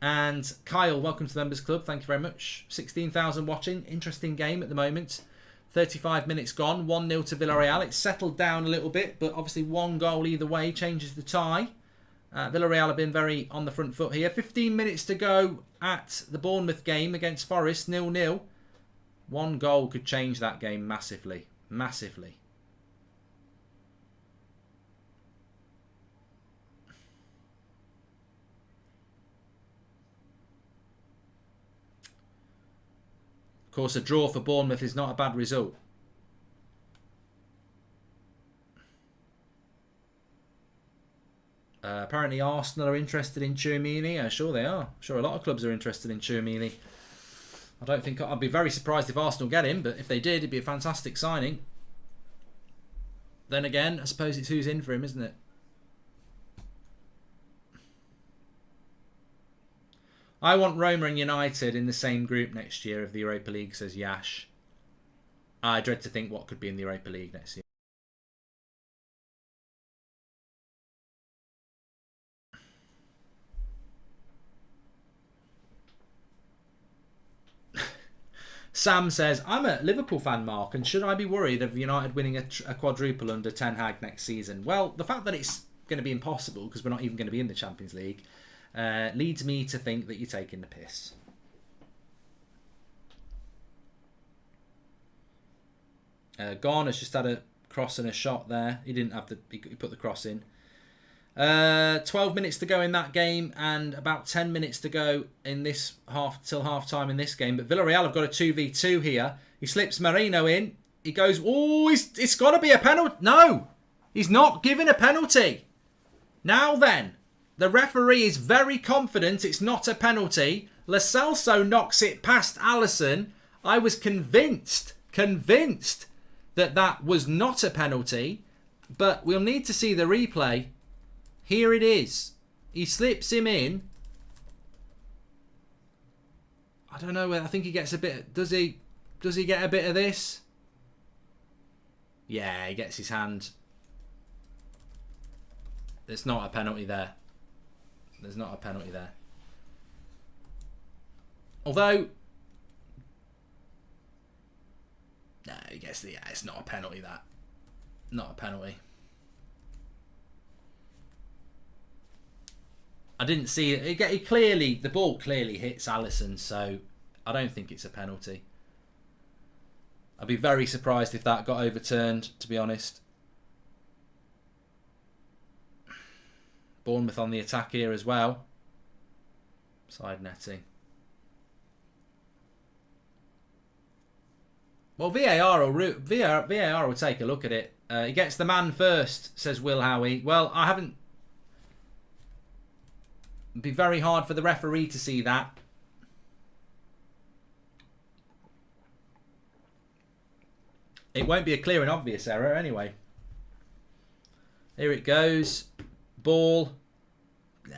And Kyle, welcome to the Members Club. Thank you very much. 16,000 watching. Interesting game at the moment. 35 minutes gone. 1-0 to Villareal. It's settled down a little bit, but obviously 1 goal either way changes the tie. Villareal have been very on the front foot here. 15 minutes to go at the Bournemouth game against Forest, 0-0. One goal could change that game massively. Massively. Of course, a draw for Bournemouth is not a bad result. Apparently Arsenal are interested in Tchouaméni. Sure they are. Sure a lot of clubs are interested in Tchouaméni. I don't think... I'd be very surprised if Arsenal get him, but if they did, it'd be a fantastic signing. Then again, I suppose it's who's in for him, isn't it? I want Roma and United in the same group next year of the Europa League, says Yash. I dread to think what could be in the Europa League next year. Sam says, I'm a Liverpool fan, Mark, and should I be worried of United winning a quadruple under Ten Hag next season? Well, the fact that it's going to be impossible, because we're not even going to be in the Champions League, leads me to think that you're taking the piss. Garner's just had a cross and a shot there. He didn't have he put the cross in. 12 minutes to go in that game and about 10 minutes to go in this till half time in this game. But Villareal have got a 2v2 here. He slips Marino in. He goes, oh, it's got to be a penalty. No, he's not given a penalty. Now then, the referee is very confident it's not a penalty. Lo Celso knocks it past Alisson. I was convinced that was not a penalty. But we'll need to see the replay. Here it is. He slips him in. I don't know. I think he gets a bit... Does he get a bit of this? Yeah, he gets his hand. There's not a penalty there. There's not a penalty there. Although... No, he gets the... Yeah, it's not a penalty, that. Not a penalty. I didn't see it. The ball clearly hits Alisson, so I don't think it's a penalty. I'd be very surprised if that got overturned, to be honest. Bournemouth on the attack here as well. Side netting. Well, VAR will take a look at it. He gets the man first, says Will Howie. Well, I haven't... It'd be very hard for the referee to see that. It won't be a clear and obvious error anyway. Here it goes. Ball. Nah.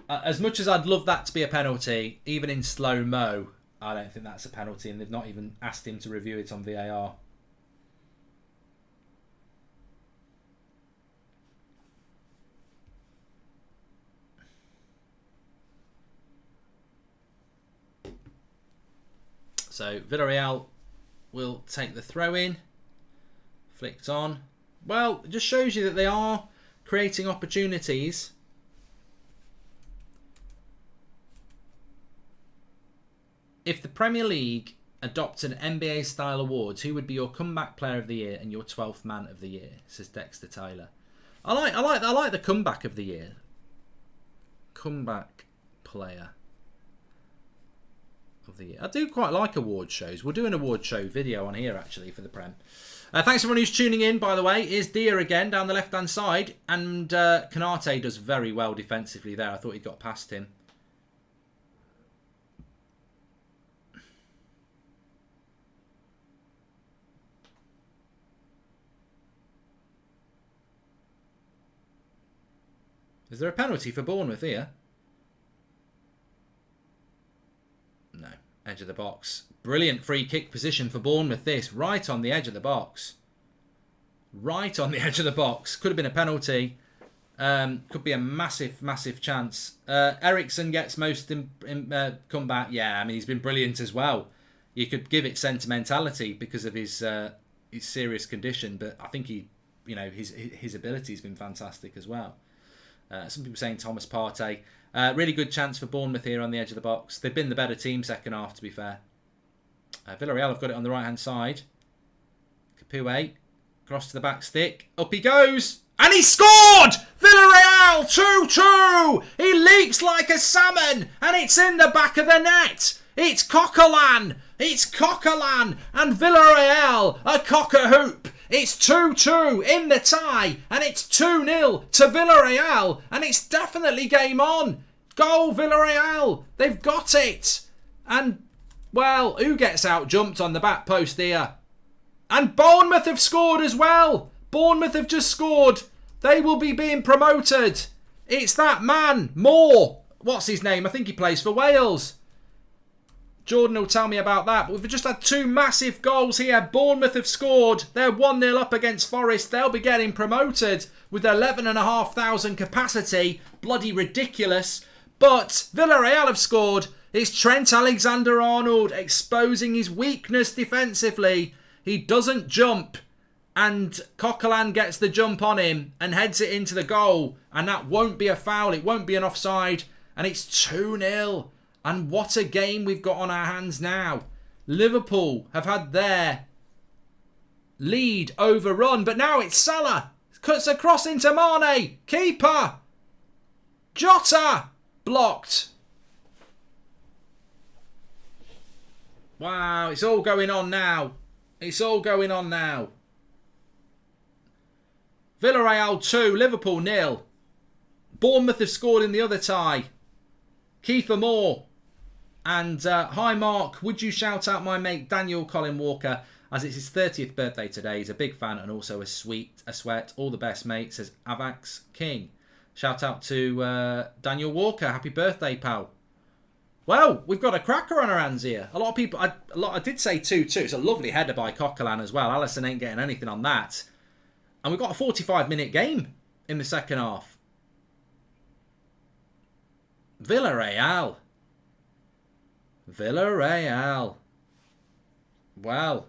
As much as I'd love that to be a penalty, even in slow-mo, I don't think that's a penalty, and they've not even asked him to review it on VAR. So Villareal will take the throw in. Flicked on. Well, it just shows you that they are creating opportunities. If the Premier League adopted NBA style awards, who would be your comeback player of the year and your 12th man of the year? Says Dexter Taylor. I like the comeback of the year. Comeback player of the year. I do quite like award shows. We'll do an award show video on here actually for the Prem. Thanks everyone who's tuning in, by the way. Here's Dia again down the left hand side, and Canate does very well defensively there. I thought he got past him. Is there a penalty for Bournemouth here? No. Edge of the box. Brilliant free kick position for Bournemouth this. Right on the edge of the box. Right on the edge of the box. Could have been a penalty. Could be a massive, massive chance. Ericsson gets most comeback. Yeah, I mean, he's been brilliant as well. You could give it sentimentality because of his serious condition, but I think his ability has been fantastic as well. Some people saying Thomas Partey. Really good chance for Bournemouth here on the edge of the box. They've been the better team second half, to be fair. Villareal have got it on the right-hand side. Capoue. Cross to the back stick. Up he goes. And he scored! Villareal 2-2! He leaps like a salmon. And it's in the back of the net. It's Coquelin. It's Coquelin. And Villareal a cock-a-hoop. It's 2-2 in the tie. And it's 2-0 to Villareal. And it's definitely game on. Goal Villareal. They've got it. And, well, who gets out jumped on the back post here? And Bournemouth have scored as well. Bournemouth have just scored. They will be being promoted. It's that man, Moore. What's his name? I think he plays for Wales. Jordan will tell me about that. But we've just had two massive goals here. Bournemouth have scored. They're 1-0 up against Forest. They'll be getting promoted with 11,500 capacity. Bloody ridiculous. But Villareal have scored. It's Trent Alexander-Arnold exposing his weakness defensively. He doesn't jump. And Coquelin gets the jump on him and heads it into the goal. And that won't be a foul. It won't be an offside. And it's 2-0. And what a game we've got on our hands now. Liverpool have had their lead overrun. But now it's Salah. Cuts across into Mane. Keeper. Jota. Blocked. Wow, it's all going on now. It's all going on now. Villareal 2, Liverpool 0. Bournemouth have scored in the other tie. Kiefer Moore. And hi Mark, would you shout out my mate Daniel Colin Walker, as it's his 30th birthday today. He's a big fan and also a sweat. All the best, mate, says Avax King. Shout out to Daniel Walker. Happy birthday, pal. Well, we've got a cracker on our hands here. A lot of people, I did say 2-2. It's a lovely header by Coquelin as well. Alisson ain't getting anything on that. And we've got a 45-minute game in the second half. Villareal. Villareal. Well.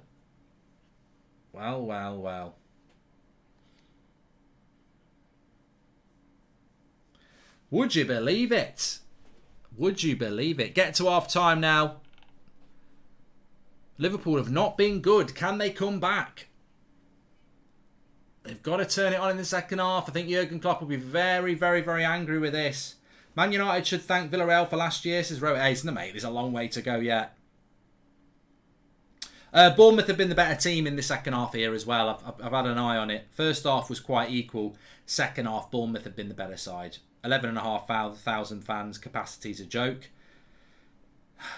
Would you believe it? Would you believe it? Get to half time now. Liverpool have not been good. Can they come back? They've got to turn it on in the second half. I think Jurgen Klopp will be very, very, very angry with this. Man United should thank Villareal for last year, says Rowan Hazen. Mate, there's a long way to go yet. Bournemouth have been the better team in the second half here as well. I've had an eye on it. First half was quite equal. Second half, Bournemouth have been the better side. 11,500 fans. Capacity's a joke.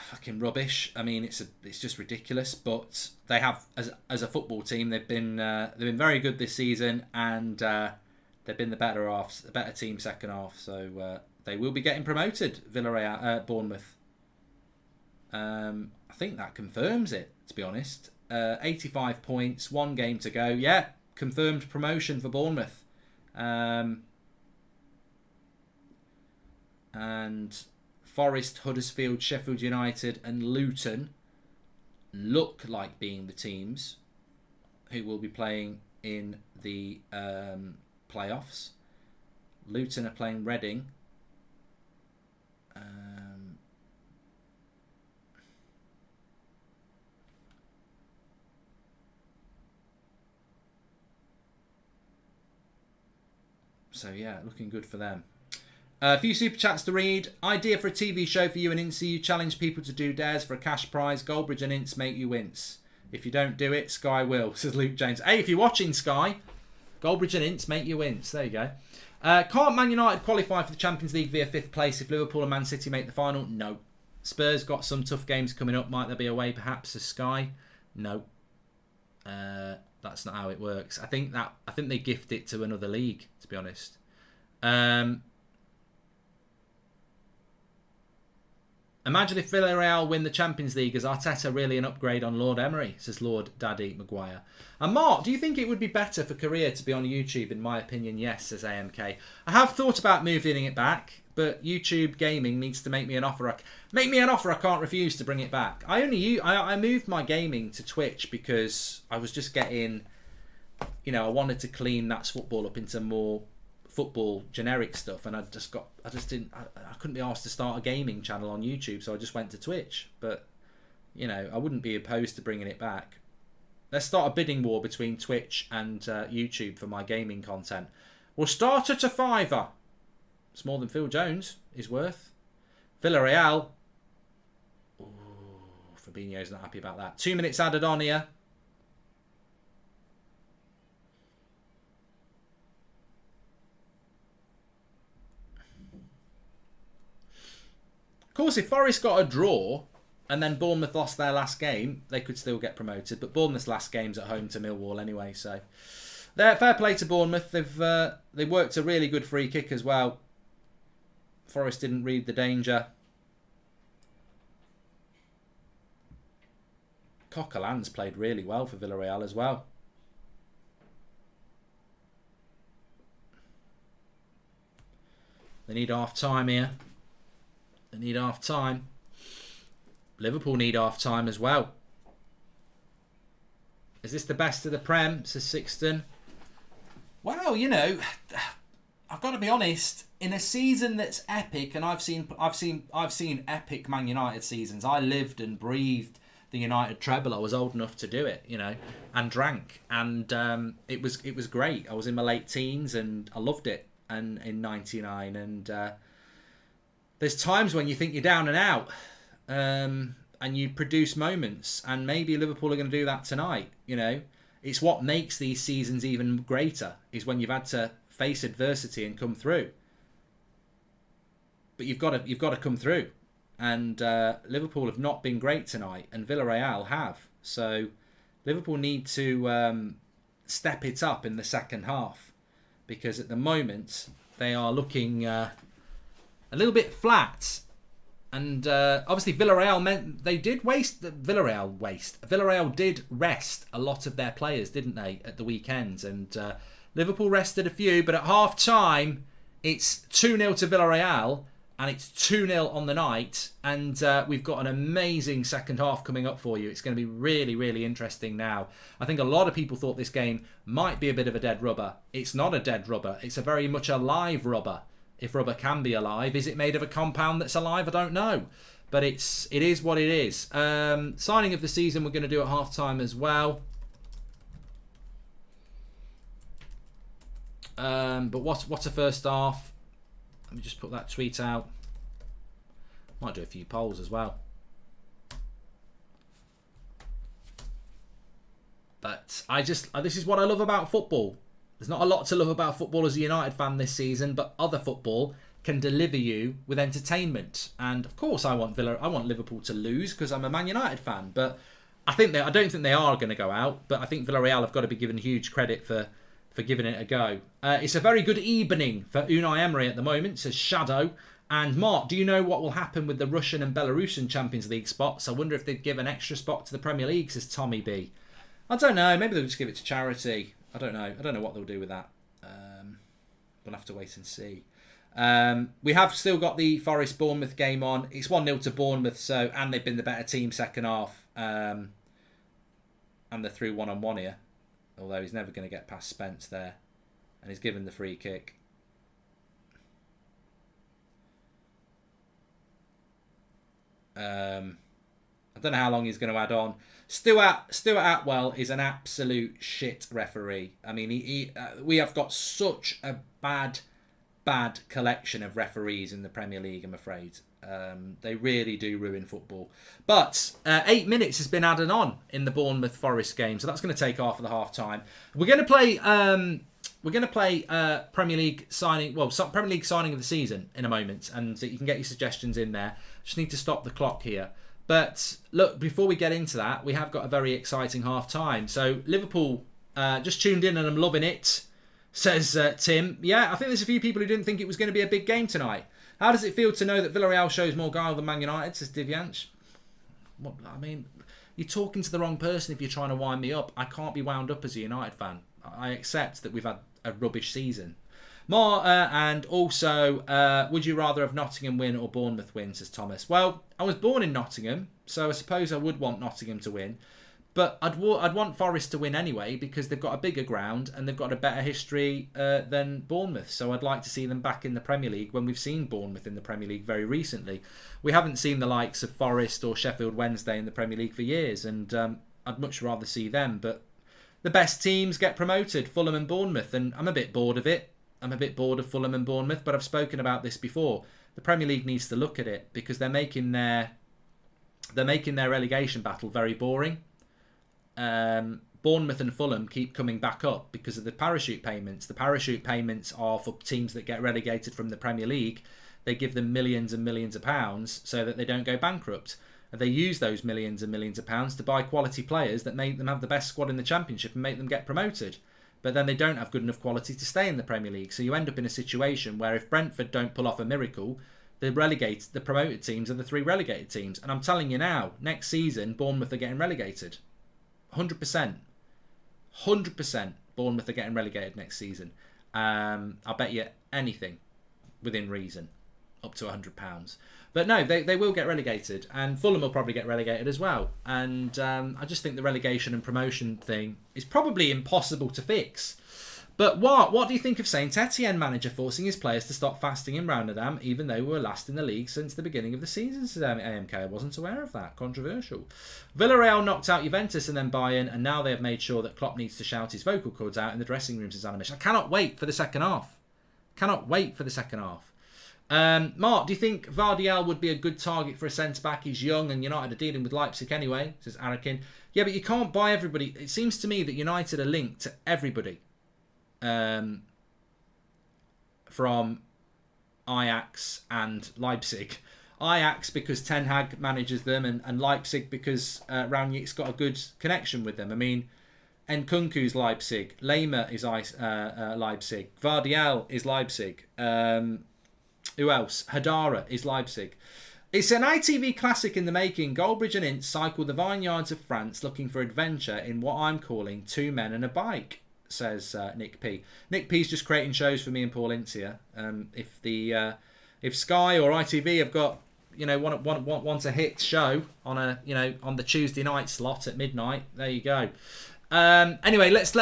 Fucking rubbish. I mean, it's just ridiculous. But they have, as a football team, they've been very good this season, and they've been the better team second half. So they will be getting promoted. Villareal, Bournemouth. I think that confirms it, to be honest. 85 points, 1 game to go. Yeah, confirmed promotion for Bournemouth. And Forest, Huddersfield, Sheffield United and Luton look like being the teams who will be playing in the playoffs. Luton are playing Reading. So yeah, looking good for them. A few super chats to read. Idea for a TV show for you and Ince. You challenge people to do dares for a cash prize. Goldbridge and Ince make you wince. If you don't do it, Sky will, says Luke James. Hey, if you're watching Sky, Goldbridge and Ince make you wince. There you go. Can't Man United qualify for the Champions League via 5th place if Liverpool and Man City make the final? No. Spurs got some tough games coming up. Might there be a way perhaps as Sky? No. That's not how it works. I think they gift it to another league, to be honest. Imagine if Villareal win the Champions League. Is Arteta really an upgrade on Lord Emery? Says Lord Daddy Maguire. And Mark, do you think it would be better for Korea to be on YouTube? In my opinion, yes, says AMK. I have thought about moving it back, but YouTube gaming needs to make me an offer. Make me an offer I can't refuse to bring it back. I moved my gaming to Twitch because I was just getting, I wanted to clean That's Football up into more football generic stuff, and I couldn't be asked to start a gaming channel on YouTube, so I just went to Twitch. But you know, I wouldn't be opposed to bringing it back. Let's start a bidding war between Twitch and YouTube for my gaming content. We'll start at £5. It's more than Phil Jones is worth. Villareal. Ooh, Fabinho's not happy about that. 2 minutes added on here. Of course, if Forest got a draw and then Bournemouth lost their last game, they could still get promoted. But Bournemouth's last game's at home to Millwall anyway, so fair play to Bournemouth. They worked a really good free kick as well. Forest didn't read the danger. Coquelin's played really well for Villareal as well. They need half time here. They need half time. Liverpool need half time as well. Is this the best of the Prem? Says Sixton. Well, you know, I've got to be honest. In a season that's epic, and I've seen epic Man United seasons. I lived and breathed the United treble. I was old enough to do it, you know, and drank, and it was great. I was in my late teens, and I loved it. And in '99, and there's times when you think you're down and out, and you produce moments, and maybe Liverpool are going to do that tonight. You know, it's what makes these seasons even greater, is when you've had to face adversity and come through. But you've got to come through, and Liverpool have not been great tonight, and Villareal have. So Liverpool need to step it up in the second half, because at the moment they are looking a little bit flat. And obviously Villareal Villareal did rest a lot of their players, didn't they, at the weekends? And Liverpool rested a few, but at half time it's 2-0 to Villareal, and it's 2-0 on the night, and we've got an amazing second half coming up for you. It's going to be really, really interesting now. I think a lot of people thought this game might be a bit of a dead rubber. It's not a dead rubber. It's a very much a live rubber, if rubber can be alive. Is it made of a compound that's alive? I don't know. But it is what it is. Signing of the season we're going to do at half-time as well. But what's a first half? Let me just put that tweet out. Might do a few polls as well. But this is what I love about football. There's not a lot to love about football as a United fan this season, but other football can deliver you with entertainment. And of course, I want Liverpool to lose because I'm a Man United fan. But I don't think they are going to go out. But I think Villareal have got to be given huge credit for giving it a go. It's a very good evening for Unai Emery at the moment, says Shadow. And Mark, do you know what will happen with the Russian and Belarusian Champions League spots? I wonder if they'd give an extra spot to the Premier League, says Tommy B. I don't know. Maybe they'll just give it to charity. I don't know. I don't know what they'll do with that. We'll have to wait and see. We have still got the Forest-Bournemouth game on. It's 1-0 to Bournemouth, and they've been the better team second half. And they're through one-on-one here. Although he's never going to get past Spence there. And he's given the free kick. I don't know how long he's going to add on. Stuart Atwell is an absolute shit referee. I mean, we have got such a bad collection of referees in the Premier League, I'm afraid. They really do ruin football. But 8 minutes has been added on in the Bournemouth Forest game, so that's going to take half of the half time. We're going to play Premier League signing of the season in a moment, and you can get your suggestions in there. Just need to stop the clock here. But look, before we get into that, we have got a very exciting half time. So Liverpool just tuned in and I'm loving it, says Tim. Yeah, I think there's a few people who didn't think it was going to be a big game tonight. How does it feel to know that Villareal shows more guile than Man United, says Divyansh? What, I mean, you're talking to the wrong person if you're trying to wind me up. I can't be wound up as a United fan. I accept that we've had a rubbish season. More, and also, would you rather have Nottingham win or Bournemouth win, says Thomas? Well, I was born in Nottingham, so I suppose I would want Nottingham to win. But I'd want Forest to win anyway because they've got a bigger ground and they've got a better history than Bournemouth. So I'd like to see them back in the Premier League when we've seen Bournemouth in the Premier League very recently. We haven't seen the likes of Forest or Sheffield Wednesday in the Premier League for years, and I'd much rather see them. But the best teams get promoted, Fulham and Bournemouth, and I'm a bit bored of it. I'm a bit bored of Fulham and Bournemouth, but I've spoken about this before. The Premier League needs to look at it because they're making their relegation battle very boring. Bournemouth and Fulham keep coming back up because of the parachute payments. The parachute payments are for teams that get relegated from the Premier League. They give them millions and millions of pounds so that they don't go bankrupt. And they use those millions and millions of pounds to buy quality players that make them have the best squad in the Championship and make them get promoted. But then they don't have good enough quality to stay in the Premier League. So you end up in a situation where if Brentford don't pull off a miracle, the promoted teams are the 3 relegated teams. And I'm telling you now, next season, Bournemouth are getting relegated. 100%. 100% Bournemouth are getting relegated next season. I'll bet you anything within reason. Up to £100. But no, they will get relegated. And Fulham will probably get relegated as well. And I just think the relegation and promotion thing is probably impossible to fix. But what do you think of Saint Etienne manager forcing his players to stop fasting in Ramadan, even though we were last in the league since the beginning of the season? Says AMK. I wasn't aware of that. Controversial. Villarreal knocked out Juventus and then Bayern, and now they have made sure that Klopp needs to shout his vocal cords out in the dressing room, says Animation. I cannot wait for the second half. Cannot wait for the second half. Mark, do you think Vardiel would be a good target for a centre-back? He's young and United are dealing with Leipzig anyway, says Arakin. Yeah, but you can't buy everybody. It seems to me that United are linked to everybody. From Ajax and Leipzig. Ajax because Ten Hag manages them, and Leipzig because Rangnick's got a good connection with them. I mean, Nkunku's Leipzig, Lehmer is Leipzig, Vardiel is Leipzig. Who else? Hadara is Leipzig. It's an ITV classic in the making. Goldbridge and Ince cycle the vineyards of France looking for adventure in what I'm calling 2 men and a bike, says Nick P. Nick P's just creating shows for me and Paul Ince here. If Sky or ITV have got want a hit show on on the Tuesday night slot at midnight, there you go. Anyway, let's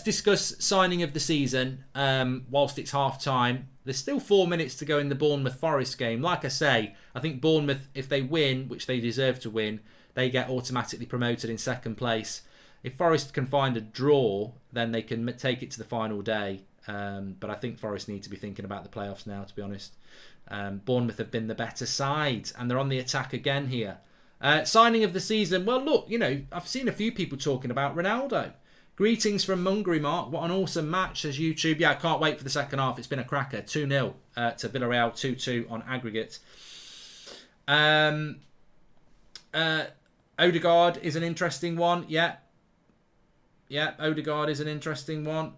discuss signing of the season. Whilst it's half time, there's still 4 minutes to go in the Bournemouth Forest game. Like I say, I think Bournemouth, if they win, which they deserve to win, they get automatically promoted in second place. If Forest can find a draw, then they can take it to the final day. But I think Forest need to be thinking about the playoffs now, to be honest. Bournemouth have been the better side, and they're on the attack again here. Signing of the season. Well, look, I've seen a few people talking about Ronaldo. Greetings from Mungry Mark. What an awesome match, says YouTube. Yeah, I can't wait for the second half. It's been a cracker. 2-0 to Villareal, 2-2 on aggregate. Odegaard is an interesting one. Yeah, Odegaard is an interesting one.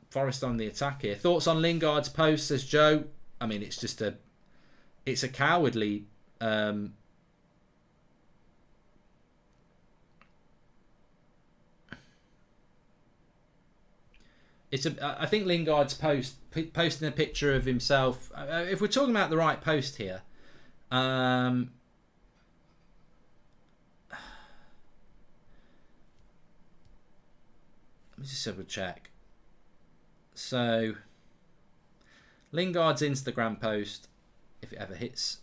Forest on the attack here. Thoughts on Lingard's post, says Joe. I mean, it's a cowardly I think Lingard's posting a picture of himself. If we're talking about the right post here, let me just double check. So, Lingard's Instagram post, if it ever hits,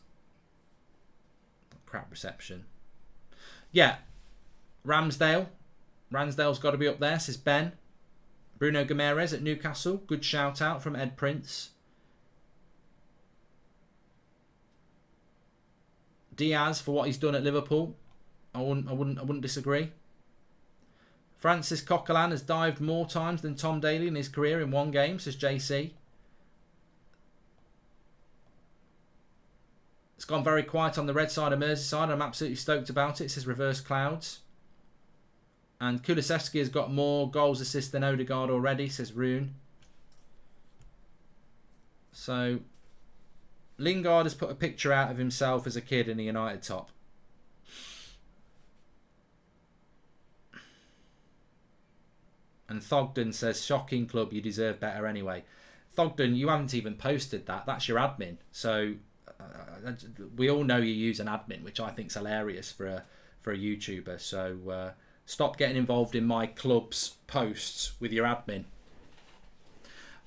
crap reception. Yeah, Ramsdale's got to be up there, says Ben. Bruno Gomes at Newcastle, good shout out from Ed Prince. Diaz for what he's done at Liverpool, I wouldn't disagree. Francis Coquelin has dived more times than Tom Daley in his career in one game, says JC. It's gone very quiet on the red side of Merseyside. I'm absolutely stoked about it, says Reverse Clouds. And Kulusevski has got more goals, assists than Odegaard already, says Rune. So, Lingard has put a picture out of himself as a kid in a United top. And Thogden says, shocking club, you deserve better anyway. Thogden, you haven't even posted that. That's your admin. So, we all know you use an admin, which I think is hilarious for a YouTuber. So stop getting involved in my club's posts with your admin.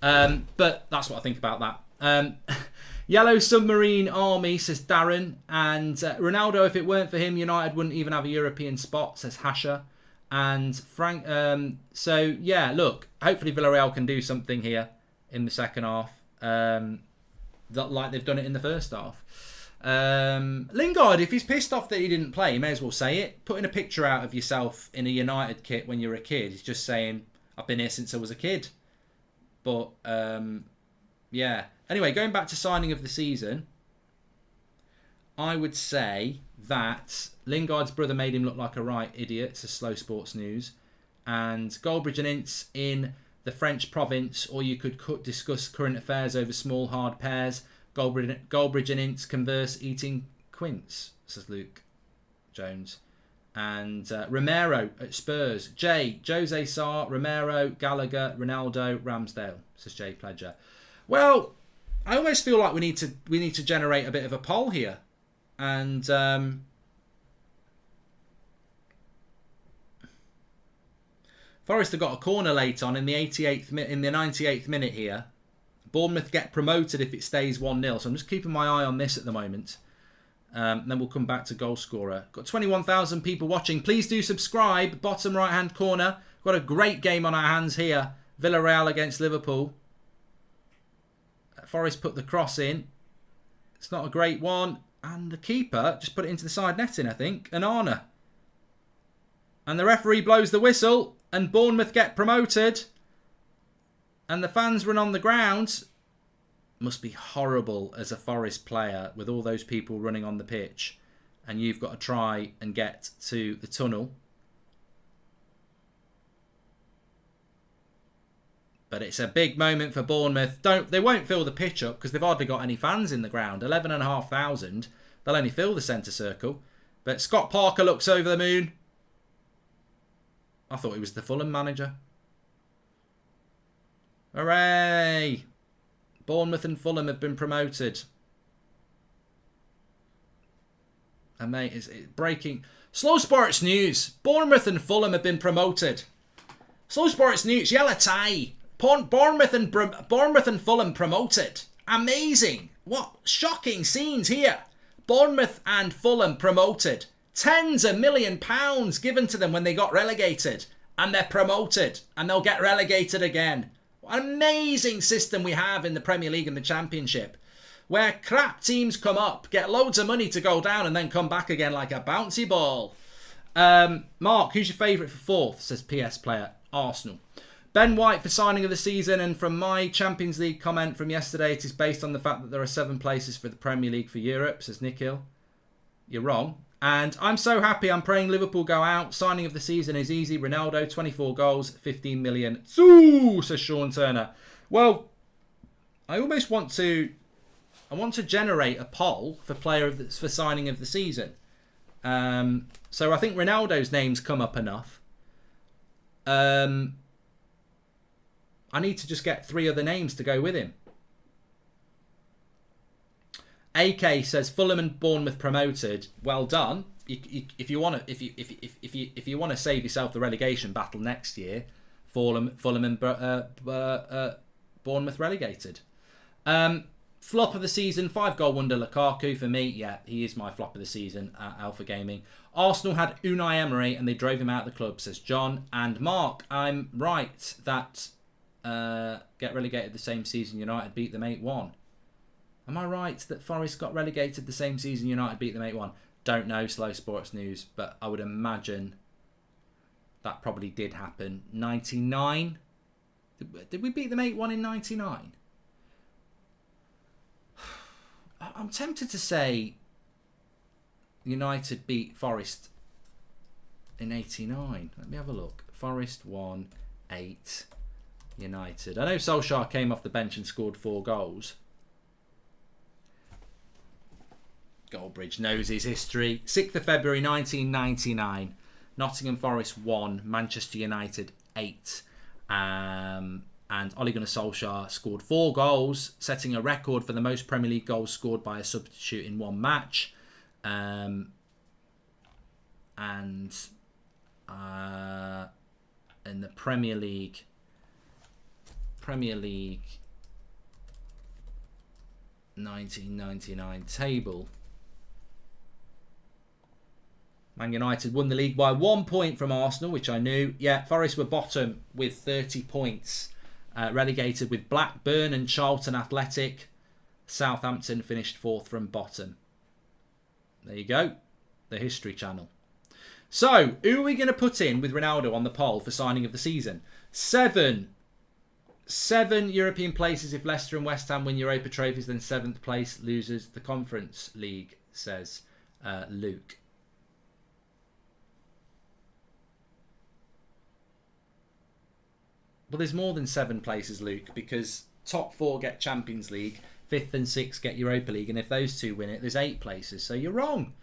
But that's what I think about that. Yellow Submarine Army, says Darren. And Ronaldo, if it weren't for him, United wouldn't even have a European spot, says Hasha. And Frank, so yeah, look, hopefully Villareal can do something here in the second half, like they've done it in the first half. Lingard, if he's pissed off that he didn't play, he may as well say it. Putting a picture out of yourself in a United kit when you're a kid is just saying, I've been here since I was a kid. But, yeah. Anyway, going back to signing of the season, I would say that Lingard's brother made him look like a right idiot, says Slow Sports News. And Goldbridge and Ince in the French province, or you could discuss current affairs over small hard pears. Goldbridge and Ince converse eating quince, says Luke Jones. And Romero at Spurs. Jose Sarr, Romero, Gallagher, Ronaldo, Ramsdale, says Jay Pledger. Well, I almost feel like we need to generate a bit of a poll here. And Forest have got a corner late on in the 98th minute here. Bournemouth get promoted if it stays 1-0. So I'm just keeping my eye on this at the moment. Then we'll come back to goal scorer. Got 21,000 people watching. Please do subscribe. Bottom right hand corner. Got a great game on our hands here. Villareal against Liverpool. Forest put the cross in. It's not a great one. And the keeper just put it into the side netting, I think. Anana. And the referee blows the whistle. And Bournemouth get promoted. And the fans run on the ground. Must be horrible as a Forest player with all those people running on the pitch. And you've got to try and get to the tunnel. But it's a big moment for Bournemouth. They won't fill the pitch up because they've hardly got any fans in the ground. 11,500. They'll only fill the centre circle. But Scott Parker looks over the moon. I thought he was the Fulham manager. Hooray! Bournemouth and Fulham have been promoted. And mate, it's breaking. Slow Sports News. Bournemouth and Fulham have been promoted. Slow Sports News. Yellow tie. Bournemouth and Fulham promoted. Amazing. What shocking scenes here. Bournemouth and Fulham promoted. Tens of £1 million given to them when they got relegated. And they're promoted. And they'll get relegated again. What an amazing system we have in the Premier League and the Championship. Where crap teams come up, get loads of money to go down and then come back again like a bouncy ball. Mark, who's your favourite for fourth? Says PS player. Arsenal. Ben White for signing of the season, and from my Champions League comment from yesterday, it is based on the fact that there are 7 places for the Premier League for Europe, says Nikhil. You're wrong. And I'm so happy. I'm praying Liverpool go out. Signing of the season is easy. Ronaldo, 24 goals, 15 million. Zoo, says Sean Turner. Well, I almost want to generate a poll for for signing of the season. So I think Ronaldo's name's come up enough. I need to just get 3 other names to go with him. AK says Fulham and Bournemouth promoted. Well done. If you want to save yourself the relegation battle next year, Fulham and Bournemouth relegated. Flop of the season, 5-goal wonder Lukaku for me. Yeah, he is my flop of the season at Alpha Gaming. Arsenal had Unai Emery and they drove him out of the club, says John. And Mark, I'm right that get relegated the same season United beat them 8-1. Am I right that Forest got relegated the same season United beat them 8-1? Don't know, Slow Sports News, but I would imagine that probably did happen. 99? Did we beat them 8-1 in 99? I'm tempted to say United beat Forest in 89. Let me have a look. Forest won 8. United. I know Solskjaer came off the bench and scored 4 goals. Goldbridge knows his history. 6th of February 1999. Nottingham Forest 1. Manchester United 8. And And Ole Gunnar Solskjaer scored 4 goals, setting a record for the most Premier League goals scored by a substitute in one match. And in the Premier League 1999 table, Man United won the league by 1 point from Arsenal, which I knew. Yeah, Forest were bottom with 30 points, relegated with Blackburn and Charlton Athletic. Southampton finished 4th from bottom. There you go, the History Channel. So, who are we going to put in with Ronaldo on the poll for signing of the season? 7 European places if Leicester and West Ham win Europa trophies, then 7th place loses the Conference League, says Luke. Well, there's more than 7 places, Luke, because top 4 get Champions League, 5th and 6th get Europa League, and if those 2 win it, there's 8 places, so you're wrong.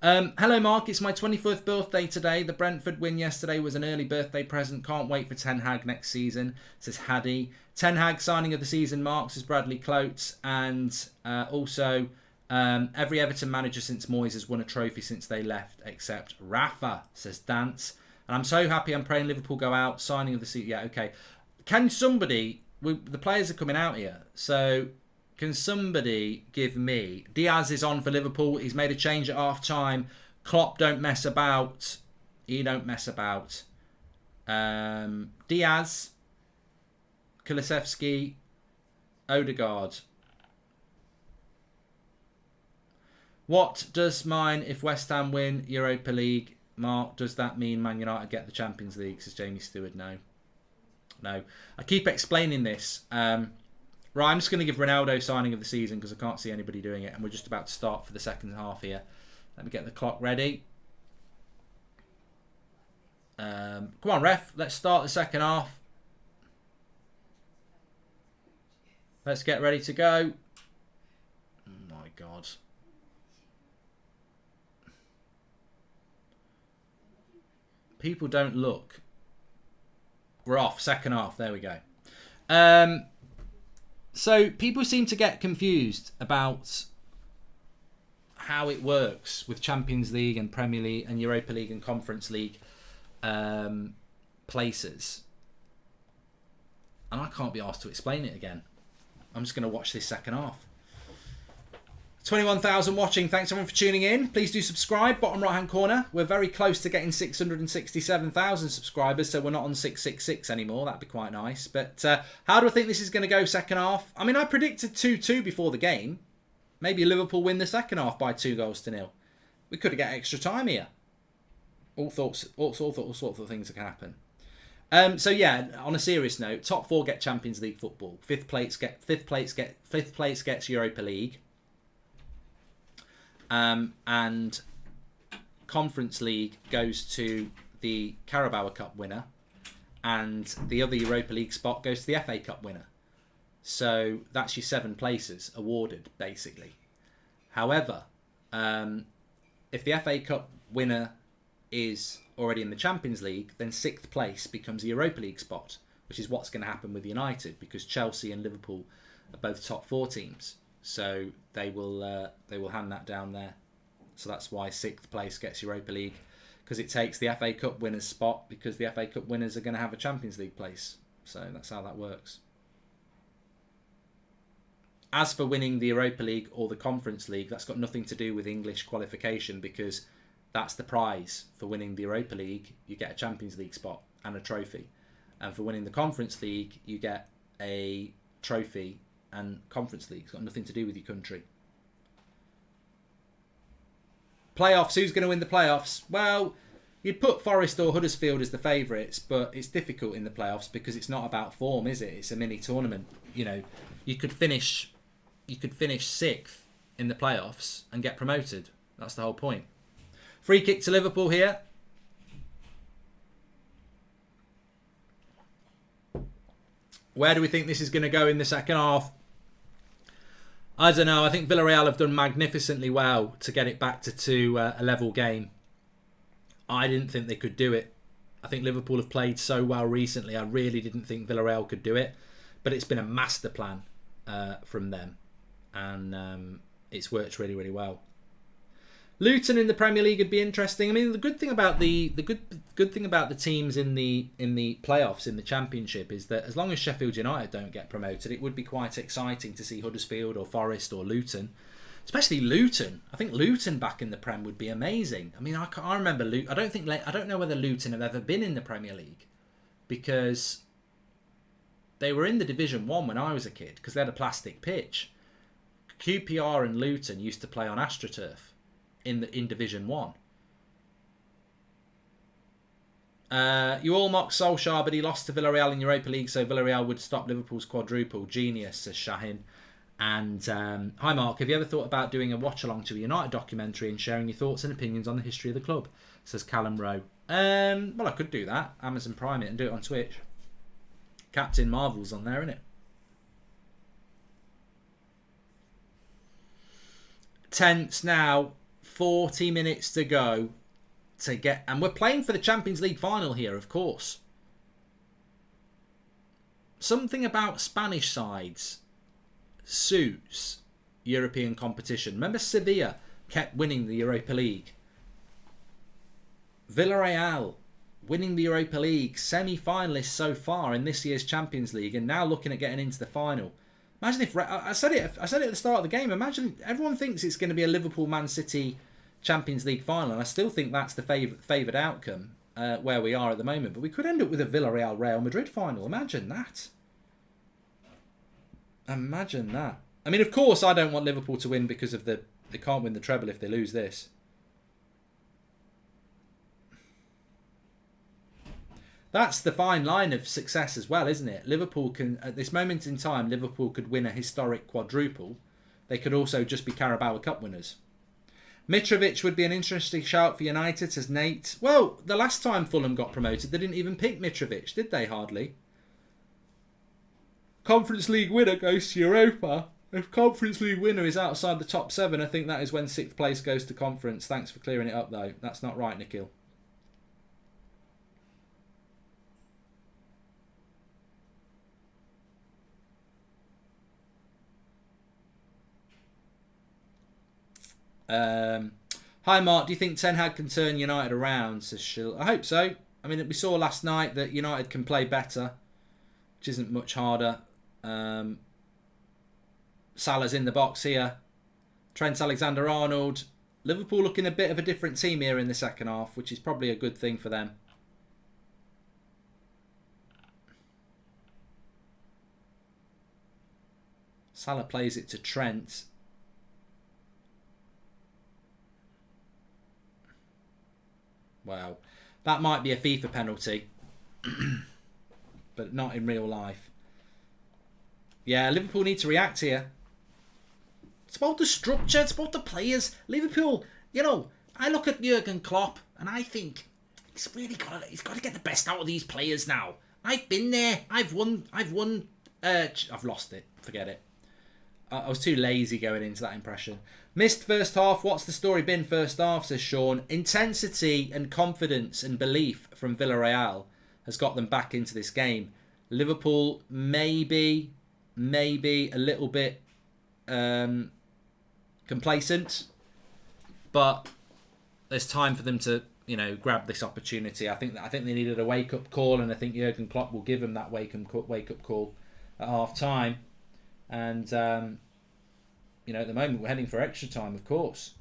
Hello, Mark. It's my 24th birthday today. The Brentford win yesterday was an early birthday present. Can't wait for Ten Hag next season, says Haddy. Ten Hag signing of the season, Mark, says Bradley Clotes. And also, every Everton manager since Moyes has won a trophy since they left, except Rafa, says Dance. And I'm so happy. I'm praying Liverpool go out. Signing of the season. Yeah, okay. Can somebody... the players are coming out here, so... Can somebody give me... Diaz is on for Liverpool. He's made a change at half-time. Klopp don't mess about. He don't mess about. Diaz. Kulusevski. Odegaard. What does mine if West Ham win Europa League? Mark, does that mean Man United get the Champions League? Says Jamie Stewart. No. No. I keep explaining this. Right, I'm just going to give Ronaldo signing of the season because I can't see anybody doing it. And we're just about to start for the second half here. Let me get the clock ready. Come on, ref. Let's start the second half. Let's get ready to go. Oh, my God. People don't look. We're off. Second half. There we go. So people seem to get confused about how it works with Champions League and Premier League and Europa League and Conference League places. And I can't be asked to explain it again. I'm just going to watch this second half. 21,000 watching. Thanks everyone for tuning in. Please do subscribe. Bottom right hand corner. We're very close to getting 667,000 subscribers, so we're not on 666 anymore. That'd be quite nice. But how do I think this is going to go second half? I mean, I predicted 2-2 before the game. Maybe Liverpool win the second half by 2-0. We could get extra time here. All sorts of things that can happen. So yeah, on a serious note, top 4 get Champions League football. Fifth place gets Europa League. And Conference League goes to the Carabao Cup winner, and the other Europa League spot goes to the FA Cup winner. So that's your 7 places awarded, basically. However, if the FA Cup winner is already in the Champions League, then 6th place becomes a Europa League spot, which is what's going to happen with United, because Chelsea and Liverpool are both top 4 teams. So they will hand that down there. So that's why 6th place gets Europa League, because it takes the FA Cup winners' spot, because the FA Cup winners are going to have a Champions League place. So that's how that works. As for winning the Europa League or the Conference League, that's got nothing to do with English qualification, because that's the prize. For winning the Europa League, you get a Champions League spot and a trophy. And for winning the Conference League, you get a trophy and Conference League. It's got nothing to do with your country. Playoffs, who's going to win the playoffs? Well, you'd put Forest or Huddersfield as the favourites, but it's difficult in the playoffs because it's not about form, is it? It's a mini tournament. You know, you could finish 6th in the playoffs and get promoted. That's the whole point. Free kick to Liverpool here. Where do we think this is going to go in the second half? I don't know. I think Villareal have done magnificently well to get it back to a level game. I didn't think they could do it. I think Liverpool have played so well recently. I really didn't think Villareal could do it. but it's been a master plan from them, and it's worked really, really well. Luton in the Premier League would be interesting. I mean, the good thing about the good thing about the teams in the playoffs in the Championship is that as long as Sheffield United don't get promoted, it would be quite exciting to see Huddersfield or Forest or Luton, especially Luton. I think Luton back in the Prem would be amazing. I mean, I remember Luton. I don't know whether Luton have ever been in the Premier League, because they were in the Division 1 when I was a kid because they had a plastic pitch. QPR and Luton used to play on AstroTurf in Division 1. You all mock Solskjaer, but he lost to Villareal in Europa League, so Villareal would stop Liverpool's quadruple. Genius, says Shahin. And hi Mark, have you ever thought about doing a watch-along to a United documentary and sharing your thoughts and opinions on the history of the club? Says Callum Rowe. Well, I could do that. Amazon Prime it and do it on Twitch. Captain Marvel's on there, isn't it? Tense now. 40 minutes to go to get, and we're playing for the Champions League final here, of course. Something about Spanish sides suits European competition. Remember, Sevilla kept winning the Europa League. Villareal winning the Europa League, semi-finalists so far in this year's Champions League, and now looking at getting into the final. Imagine if I said it at the start of the game. Imagine everyone thinks it's going to be a Liverpool Man City Champions League final, and I still think that's the favoured outcome where we are at the moment. But we could end up with a Villareal Real Madrid final. Imagine that. Imagine that. I mean, of course, I don't want Liverpool to win because of they can't win the treble if they lose this. That's the fine line of success as well, isn't it? Liverpool can, at this moment in time, Liverpool could win a historic quadruple. They could also just be Carabao Cup winners. Mitrovic would be an interesting shout for United, says Nate. Well, the last time Fulham got promoted, they didn't even pick Mitrovic, did they? Hardly. Conference League winner goes to Europa. If Conference League winner is outside the top 7, I think that is when 6th place goes to Conference. Thanks for clearing it up, though. That's not right, Nikhil. Hi Mark, do you think Ten Hag can turn United around? Says Shill. I hope so. I mean, we saw last night that United can play better, which isn't much harder. Salah's in the box here. Trent Alexander-Arnold. Liverpool looking a bit of a different team here in the second half, which is probably a good thing for them. Salah plays it to Trent. Wow, that might be a FIFA penalty, but not in real life. Yeah, Liverpool need to react here. It's about the structure, it's about the players. Liverpool, you know, I look at Jurgen Klopp and I think he's got to get the best out of these players now. I've been there. I've won. I've lost it. Forget it. I was too lazy going into that impression. Missed first half. What's the story been first half, says Sean. Intensity and confidence and belief from Villareal has got them back into this game. Liverpool maybe a little bit complacent, but there's time for them to, you know, grab this opportunity. I think they needed a wake-up call, and I think Jurgen Klopp will give them that wake-up call at half-time. And, you know, at the moment we're heading for extra time, of course.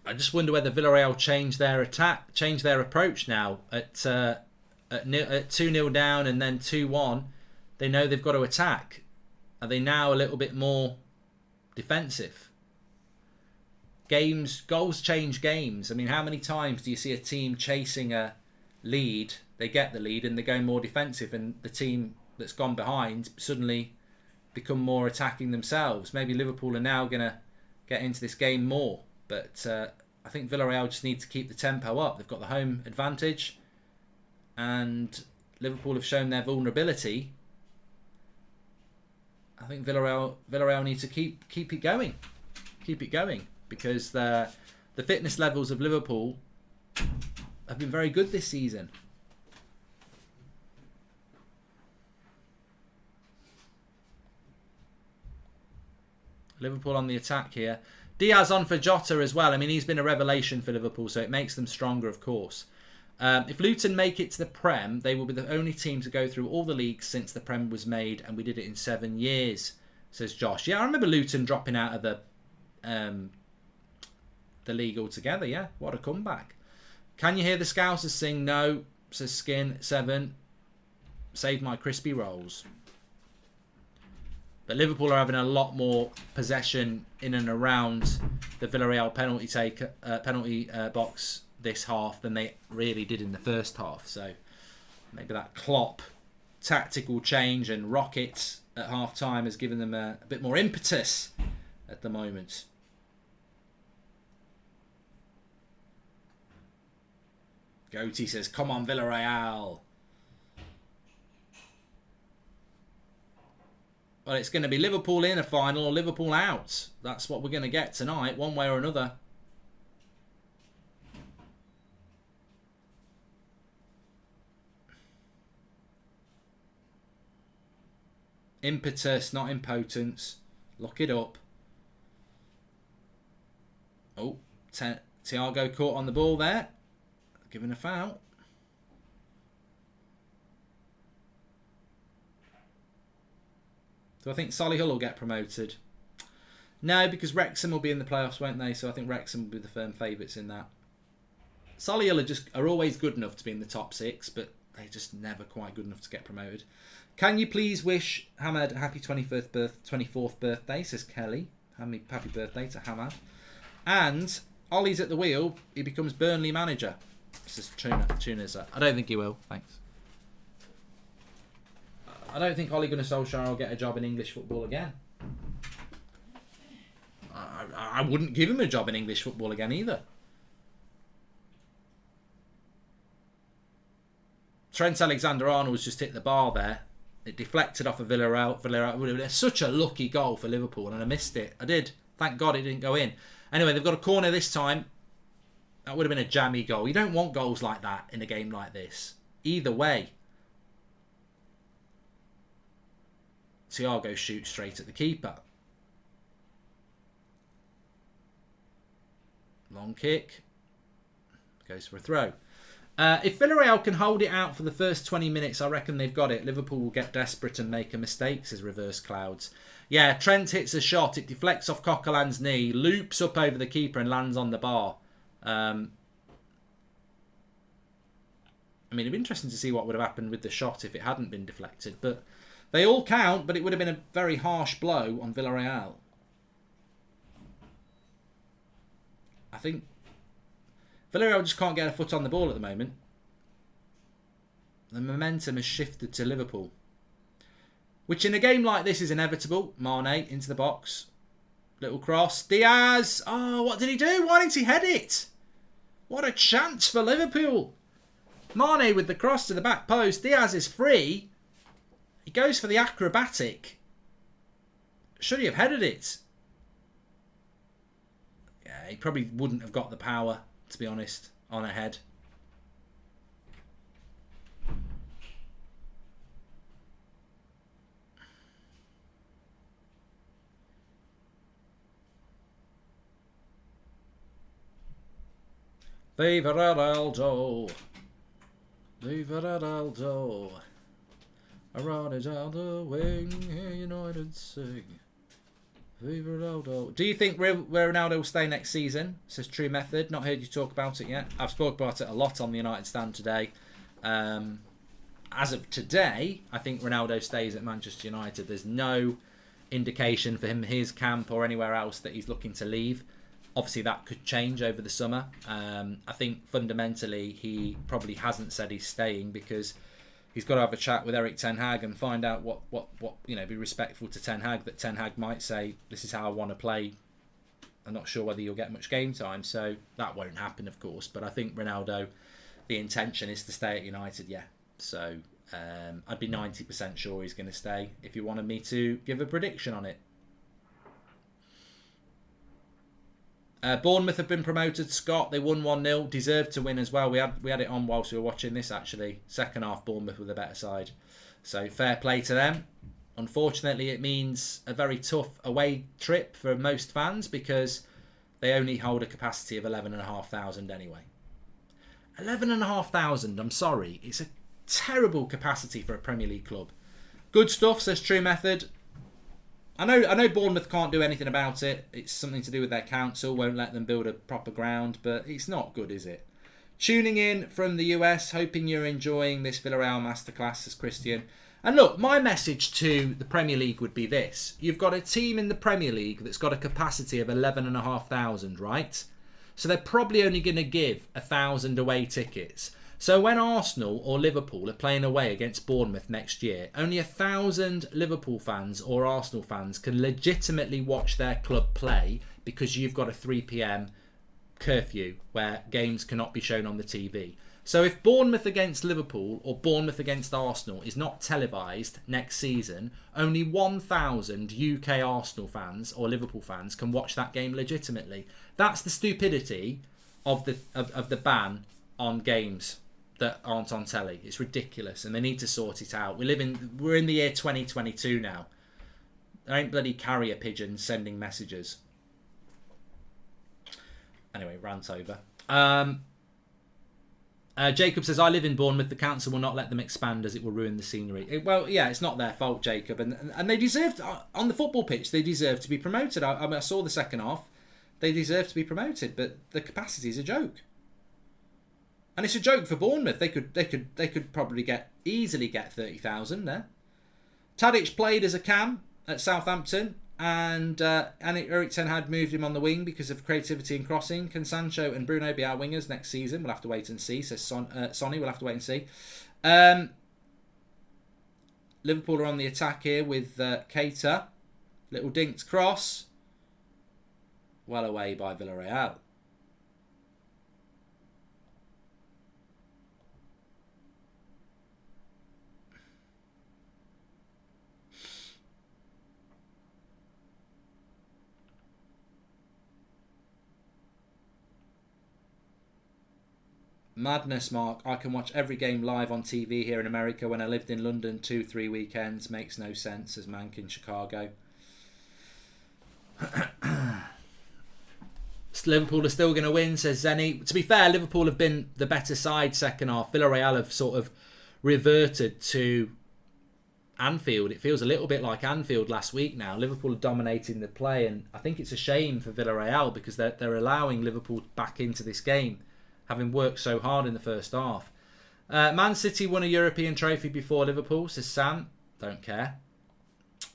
I just wonder whether Villareal changed their approach now at 2-0 down and then 2-1. They know they've got to attack. Are they now a little bit more defensive? Goals change games. I mean, how many times do you see a team chasing a lead, they get the lead and they go more defensive, and the team that's gone behind suddenly become more attacking themselves? Maybe Liverpool are now going to get into this game more, but I think Villareal just need to keep the tempo up. They've got the home advantage, and Liverpool have shown their vulnerability. I think Villareal need to keep it going. Keep it going. Because the fitness levels of Liverpool have been very good this season. Liverpool on the attack here. Diaz on for Jota as well. I mean, he's been a revelation for Liverpool, so it makes them stronger, of course. If Luton make it to the Prem, they will be the only team to go through all the leagues since the Prem was made, and we did it in 7 years, says Josh. Yeah, I remember Luton dropping out of the league altogether. Yeah, what a comeback. Can you hear the Scousers sing? No, says Skin 7. Save my crispy rolls. But Liverpool are having a lot more possession in and around the Villareal penalty box this half than they really did in the first half. So maybe that Klopp tactical change and rocket at half time has given them a bit more impetus at the moment. Goatee says, come on, Villareal. Well, it's going to be Liverpool in a final or Liverpool out. That's what we're going to get tonight, one way or another. Impetus, not impotence. Look it up. Oh, Thiago caught on the ball there. Given a foul. So I think Solihull will get promoted. No, because Wrexham will be in the playoffs, won't they? So I think Wrexham will be the firm favourites in that. Solihull are always good enough to be in the top 6, but they're just never quite good enough to get promoted. Can you please wish Hamad a happy 24th birthday, says Kelly. Happy birthday to Hamad. And Ollie's at the wheel. He becomes Burnley manager, says Tunas. I don't think he will, thanks. I don't think Ole Gunnar Solskjaer will get a job in English football again. I wouldn't give him a job in English football again either. Trent Alexander-Arnold's just hit the bar there. It deflected off of Villareal. It's such a lucky goal for Liverpool, and I missed it. I did. Thank God it didn't go in. Anyway, they've got a corner this time. That would have been a jammy goal. You don't want goals like that in a game like this. Either way. Thiago shoots straight at the keeper. Long kick. Goes for a throw. If Villareal can hold it out for the first 20 minutes, I reckon they've got it. Liverpool will get desperate and make a mistake, says Reverse Clouds. Yeah, Trent hits a shot. It deflects off Coquelin's knee, loops up over the keeper and lands on the bar. I mean, it'd be interesting to see what would have happened with the shot if it hadn't been deflected. But they all count, but it would have been a very harsh blow on Villareal. I think Villareal just can't get a foot on the ball at the moment. The momentum has shifted to Liverpool. Which in a game like this is inevitable. Mane into the box. Little cross. Diaz. Oh, what did he do? Why didn't he head it? What a chance for Liverpool. Mane with the cross to the back post. Diaz is free. He goes for the acrobatic. Should he have headed it? Yeah, he probably wouldn't have got the power, to be honest, on a head. Viva Ronaldo. Viva Ronaldo. I run it down the wing, hear United sing. Viva Ronaldo. Do you think Ronaldo will stay next season? Says True Method. Not heard you talk about it yet. I've spoke about it a lot on the United Stand today. As of today, I think Ronaldo stays at Manchester United. There's no indication for him, his camp or anywhere else that he's looking to leave. Obviously, that could change over the summer. I think fundamentally he probably hasn't said he's staying because he's got to have a chat with Erik Ten Hag and find out what be respectful to Ten Hag, that Ten Hag might say, this is how I want to play. I'm not sure whether you'll get much game time, so that won't happen, of course. But I think Ronaldo, the intention is to stay at United, yeah. So I'd be 90% sure he's going to stay if you wanted me to give a prediction on it. Bournemouth have been promoted, Scott. They won 1-0. Deserved to win as well. We had it on whilst we were watching this, actually. Second half, Bournemouth with a better side. So fair play to them. Unfortunately, it means a very tough away trip for most fans because they only hold a capacity of 11,500 anyway. 11,500, I'm sorry. It's a terrible capacity for a Premier League club. Good stuff, says True Method. I know Bournemouth can't do anything about it. It's something to do with their council, won't let them build a proper ground, but it's not good, is it? Tuning in from the US, hoping you're enjoying this Villareal masterclass, says Christian. And look, my message to the Premier League would be this. You've got a team in the Premier League that's got a capacity of 11,500, right? So they're probably only going to give 1,000 away tickets. So when Arsenal or Liverpool are playing away against Bournemouth next year, only 1,000 Liverpool fans or Arsenal fans can legitimately watch their club play because you've got a 3 p.m. curfew where games cannot be shown on the TV. So if Bournemouth against Liverpool or Bournemouth against Arsenal is not televised next season, only 1,000 UK Arsenal fans or Liverpool fans can watch that game legitimately. That's the stupidity of the ban on games that aren't on telly. It's ridiculous, and they need to sort it out. We're in the year 2022 now. There ain't bloody carrier pigeons sending messages. Anyway, rant over. Jacob says, I live in Bournemouth. The council will not let them expand as it will ruin the scenery. Well, yeah, it's not their fault, Jacob. And they deserved, on the football pitch, they deserve to be promoted. I saw the second half. They deserve to be promoted, but the capacity is a joke. And it's a joke for Bournemouth. They could probably easily get 30,000 there. Tadic played as a cam at Southampton, and Erik ten Hag moved him on the wing because of creativity and crossing. Can Sancho and Bruno be our wingers next season? We'll have to wait and see. Says Sonny. We'll have to wait and see. Liverpool are on the attack here with Keita. Little dinked cross. Well away by Villareal. Madness, Mark. I can watch every game live on TV here in America. When I lived in London 2-3 weekends. Makes no sense, says Mank in Chicago. Liverpool are still going to win, says Zenny. To be fair, Liverpool have been the better side second half. Villareal have sort of reverted to Anfield. It feels a little bit like Anfield last week now. Liverpool are dominating the play, and I think it's a shame for Villareal because they're allowing Liverpool back into this game, having worked so hard in the first half. Man City won a European trophy before Liverpool, says Sam. Don't care.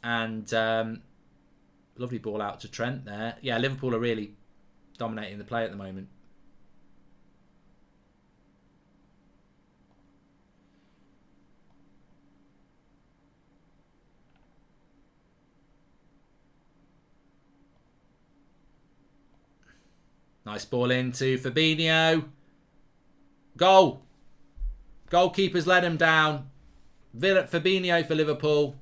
And lovely ball out to Trent there. Yeah, Liverpool are really dominating the play at the moment. Nice ball into Fabinho. Goal. Goalkeepers let him down. Fabinho for Liverpool.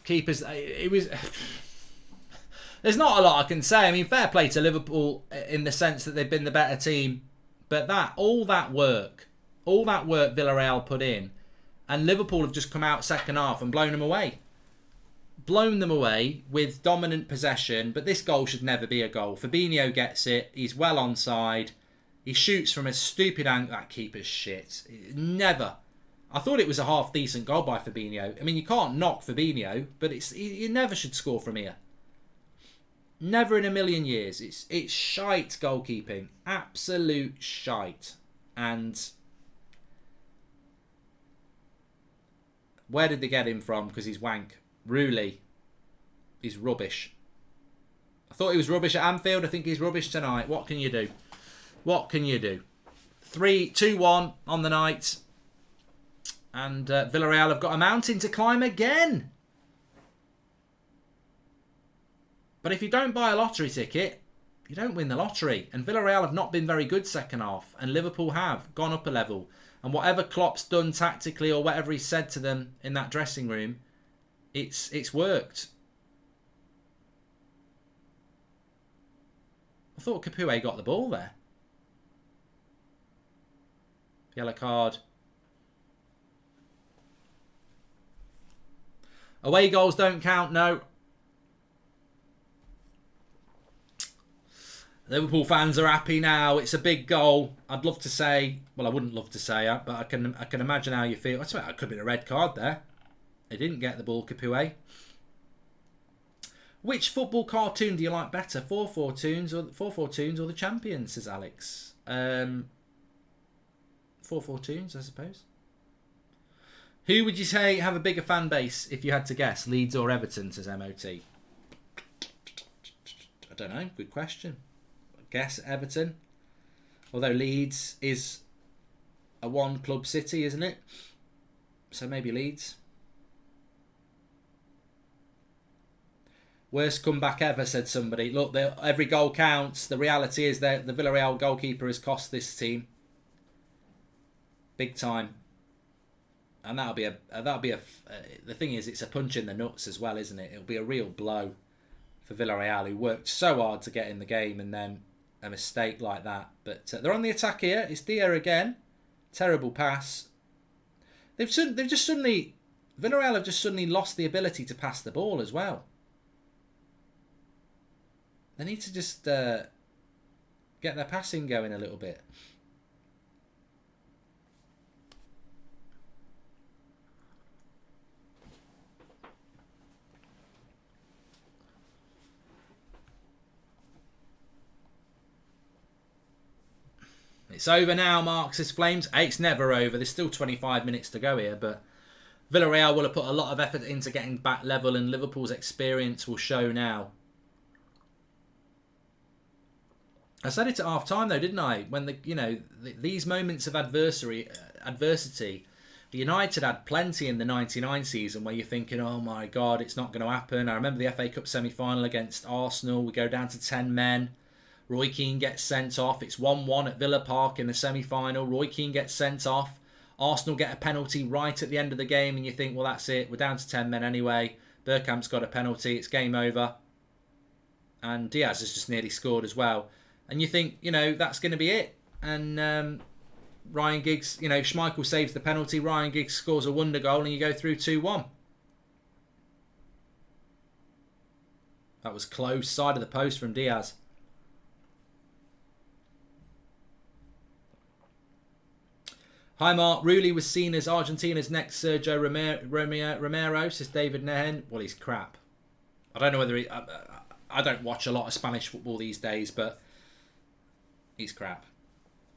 Keepers, it was... There's not a lot I can say. I mean, fair play to Liverpool in the sense that they've been the better team. But all that work Villareal put in, and Liverpool have just come out second half and blown them away. Blown them away with dominant possession, but this goal should never be a goal. Fabinho gets it. He's well onside. He shoots from a stupid angle. That keeper's shit. Never. I thought it was a half-decent goal by Fabinho. I mean, you can't knock Fabinho, but you never should score from here. Never in a million years. It's shite goalkeeping. Absolute shite. And where did they get him from? Because he's wank. Rooley. He's rubbish. I thought he was rubbish at Anfield. I think he's rubbish tonight. What can you do? What can you do? 2-1 on the night. And Villareal have got a mountain to climb again. But if you don't buy a lottery ticket, you don't win the lottery. And Villarreal have not been very good second half, and Liverpool have gone up a level. And whatever Klopp's done tactically or whatever he said to them in that dressing room, it's worked. I thought Capoue got the ball there. Yellow card. Away goals don't count, no. Liverpool fans are happy now. It's a big goal. I'd love to say, well, I wouldn't love to say it, but I can imagine how you feel. I swear, it could have been a red card there. They didn't get the ball, Capoue. Which football cartoon do you like better, 4-4-2s or the Champions? Says Alex. 4-4-2s, I suppose. Who would you say have a bigger fan base if you had to guess, Leeds or Everton? Says MOT. I don't know. Good question. Guess Everton, although Leeds is a one-club city, isn't it? So maybe Leeds. Worst comeback ever, said somebody. Look, every goal counts. The reality is that the Villareal goalkeeper has cost this team big time, and that'll be a. The thing is, it's a punch in the nuts as well, isn't it? It'll be a real blow for Villareal, who worked so hard to get in the game, and then a mistake like that. But they're on the attack here. It's Dia again. Terrible pass. They've just suddenly, Villareal have just suddenly lost the ability to pass the ball as well. They need to just get their passing going a little bit. It's over now, Marxist Flames. It's never over. There's still 25 minutes to go here, but Villareal will have put a lot of effort into getting back level, and Liverpool's experience will show now. I said it at half time though, didn't I? When these moments of adversity, United had plenty in the 99 season where you're thinking, oh my God, it's not going to happen. I remember the FA Cup semi-final against Arsenal. We go down to 10 men. Roy Keane gets sent off. It's 1-1 at Villa Park in the semi-final. Roy Keane gets sent off. Arsenal get a penalty right at the end of the game, and you think, well, that's it. We're down to 10 men anyway. Bergkamp's got a penalty. It's game over. And Diaz has just nearly scored as well. And you think, that's going to be it. And Ryan Giggs, Schmeichel saves the penalty. Ryan Giggs scores a wonder goal, and you go through 2-1. That was close. Side of the post from Diaz. Hi Mark, Rulli was seen as Argentina's next Sergio Romero, says David Nehen. Well, he's crap. I don't know whether I don't watch a lot of Spanish football these days, but he's crap.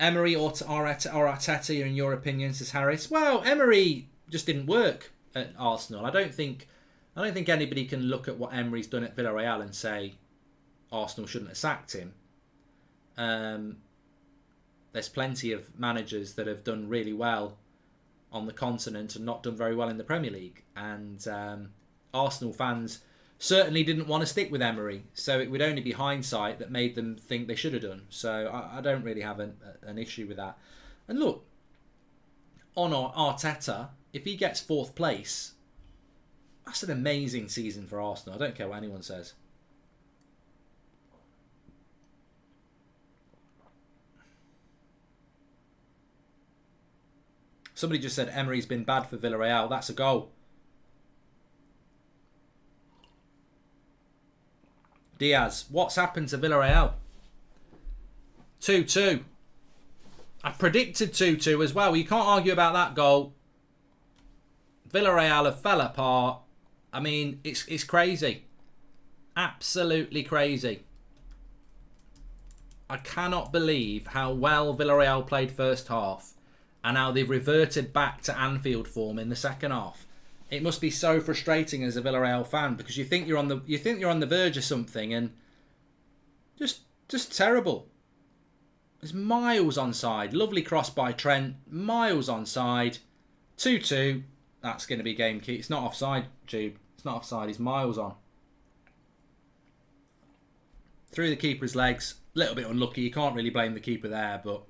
Emery or Arteta, in your opinion, says Harris. Well, Emery just didn't work at Arsenal. I don't think anybody can look at what Emery's done at Villareal and say Arsenal shouldn't have sacked him. There's plenty of managers that have done really well on the continent and not done very well in the Premier League. And Arsenal fans certainly didn't want to stick with Emery. So it would only be hindsight that made them think they should have done. So I don't really have an issue with that. And look, on Arteta, if he gets 4th place, that's an amazing season for Arsenal. I don't care what anyone says. Somebody just said Emery's been bad for Villareal. That's a goal. Diaz. What's happened to Villareal? 2-2. I predicted 2-2 as well. You can't argue about that goal. Villareal have fell apart. I mean, it's crazy. Absolutely crazy. I cannot believe how well Villareal played first half. And now they've reverted back to Anfield form in the second half. It must be so frustrating as a Villareal fan because you think you're on the verge of something and just terrible. It's miles onside. Lovely cross by Trent. Miles onside. 2-2. That's going to be game key. It's not offside, Jude. It's not offside. He's miles on. through the keeper's legs. A little bit unlucky. You can't really blame the keeper there, but...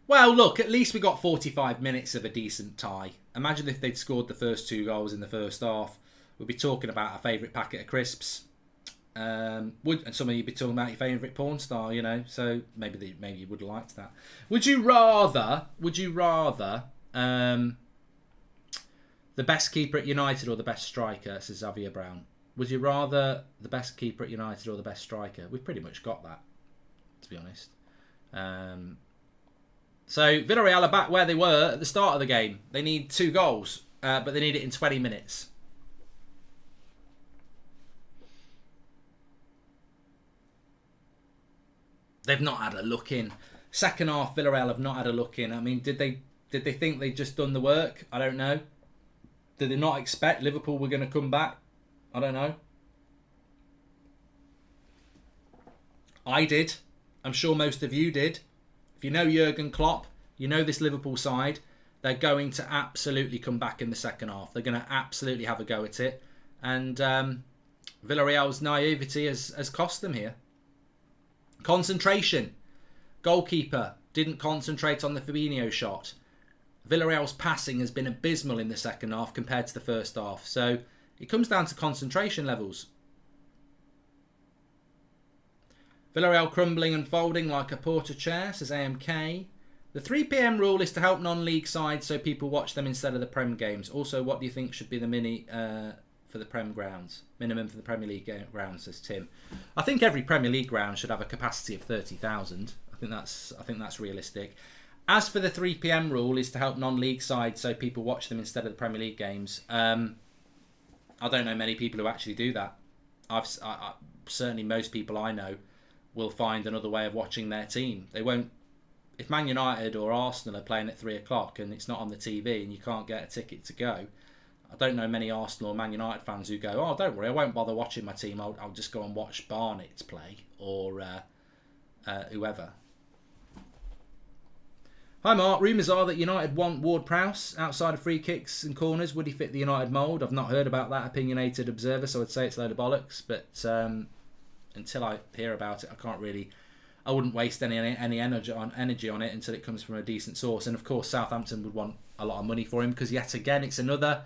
Well, look, at least we got 45 minutes of a decent tie. Imagine if they'd scored the first 2 goals in the first half. We'd be talking about our favourite packet of crisps. And some of you'd be talking about your favourite porn star, you know. So maybe you would have liked that. Would you rather the best keeper at United or the best striker, says Xavier Brown? Would you rather the best keeper at United or the best striker? We've pretty much got that, to be honest. So Villareal are back where they were at the start of the game. They need 2 goals, but they need it in 20 minutes. They've not had a look in. Second half, Villareal have not had a look in. I mean, did they think they'd just done the work? I don't know. Did they not expect Liverpool were going to come back? I don't know. I did. I'm sure most of you did. If you know Jurgen Klopp, you know this Liverpool side, they're going to absolutely come back in the second half. They're going to absolutely have a go at it. And Villarreal's naivety has cost them here. Concentration. Goalkeeper didn't concentrate on the Fabinho shot. Villarreal's passing has been abysmal in the second half compared to the first half. So it comes down to concentration levels. Villareal crumbling and folding like a porter chair, says AMK. The 3 p.m. rule is to help non-league sides so people watch them instead of the Prem games. Also, what do you think should be the for the Prem grounds? Minimum for the Premier League grounds, says Tim. I think every Premier League ground should have a capacity of 30,000. I think that's realistic. As for the 3 p.m. rule is to help non-league sides so people watch them instead of the Premier League games. I don't know many people who actually do that. Certainly most people I know will find another way of watching their team. They won't. If Man United or Arsenal are playing at 3 o'clock and it's not on the TV and you can't get a ticket to go, I don't know many Arsenal or Man United fans who go, oh, don't worry, I won't bother watching my team. I'll just go and watch Barnet play or whoever. Hi Mark, rumours are that United want Ward-Prowse outside of free kicks and corners. Would he fit the United mould? I've not heard about that, opinionated observer, so I'd say it's a load of bollocks. But until I hear about it, I wouldn't waste any energy on it until it comes from a decent source. And of course, Southampton would want a lot of money for him because yet again, it's another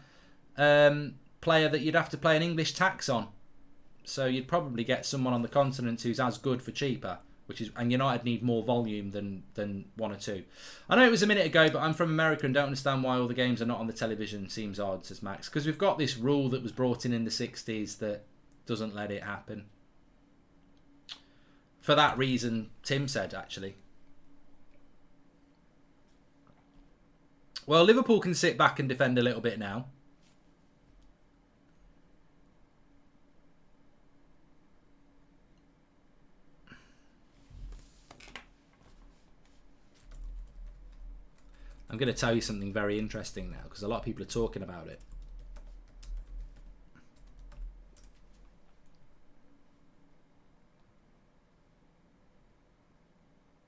player that you'd have to pay an English tax on. So you'd probably get someone on the continent who's as good for cheaper. And United need more volume than 1 or 2. I know it was a minute ago, but I'm from America and don't understand why all the games are not on the television. Seems odd, says Max. Because we've got this rule that was brought in the 60s that doesn't let it happen. For that reason, Tim said, actually. Well, Liverpool can sit back and defend a little bit now. I'm going to tell you something very interesting now because a lot of people are talking about it.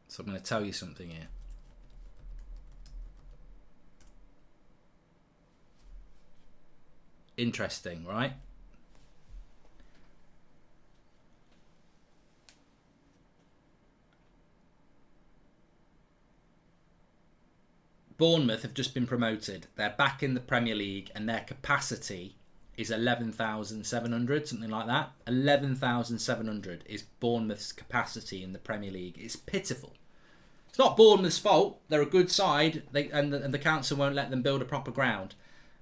So I'm going to tell you something here. Interesting, right? Bournemouth have just been promoted. They're back in the Premier League and their capacity is 11,700, something like that. 11,700 is Bournemouth's capacity in the Premier League. It's pitiful. It's not Bournemouth's fault. They're a good side and the council won't let them build a proper ground.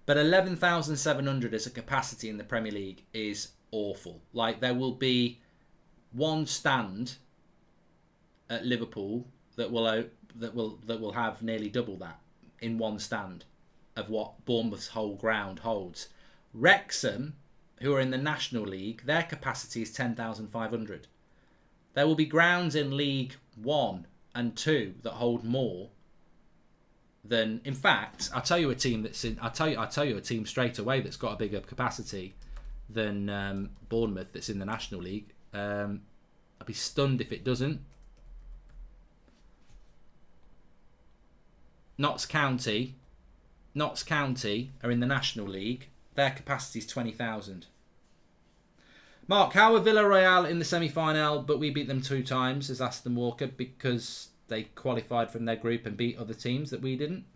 But 11,700 as a capacity in the Premier League is awful. Like, there will be one stand at Liverpool that will have nearly double that in one stand of what Bournemouth's whole ground holds. Wrexham, who are in the National League, their capacity is 10,500. There will be grounds in League 1 and 2 that hold more than... In fact, I'll tell you a team that's in... I'll tell you a team straight away that's got a bigger capacity than Bournemouth that's in the National League. I'd be stunned if it doesn't. Notts County are in the National League. Their capacity is 20,000. Mark, how are Villareal in the semi-final, but we beat them 2 times, as Aston Walker, because they qualified from their group and beat other teams that we didn't?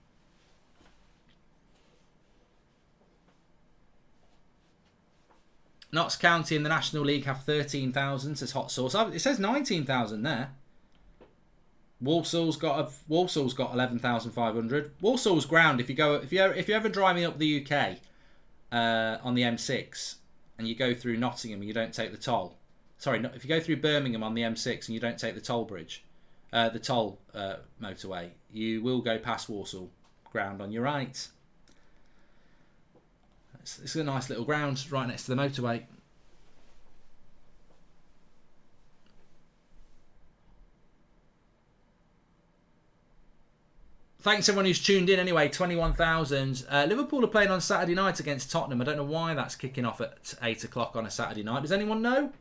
Notts County in the National League have 13,000, says Hot Sauce. It says 19,000 there. Walsall's got 11,500. Walsall's ground. If you're ever driving up the UK on the M6 and you go through Nottingham and you don't take the toll. Sorry, if you go through Birmingham on the M6 and you don't take the toll bridge, the toll motorway, you will go past Walsall ground on your right. It's a nice little ground right next to the motorway. Thanks everyone who's tuned in anyway, 21,000. Liverpool are playing on Saturday night against Tottenham. I don't know why that's kicking off at 8 o'clock on a Saturday night. Does anyone know?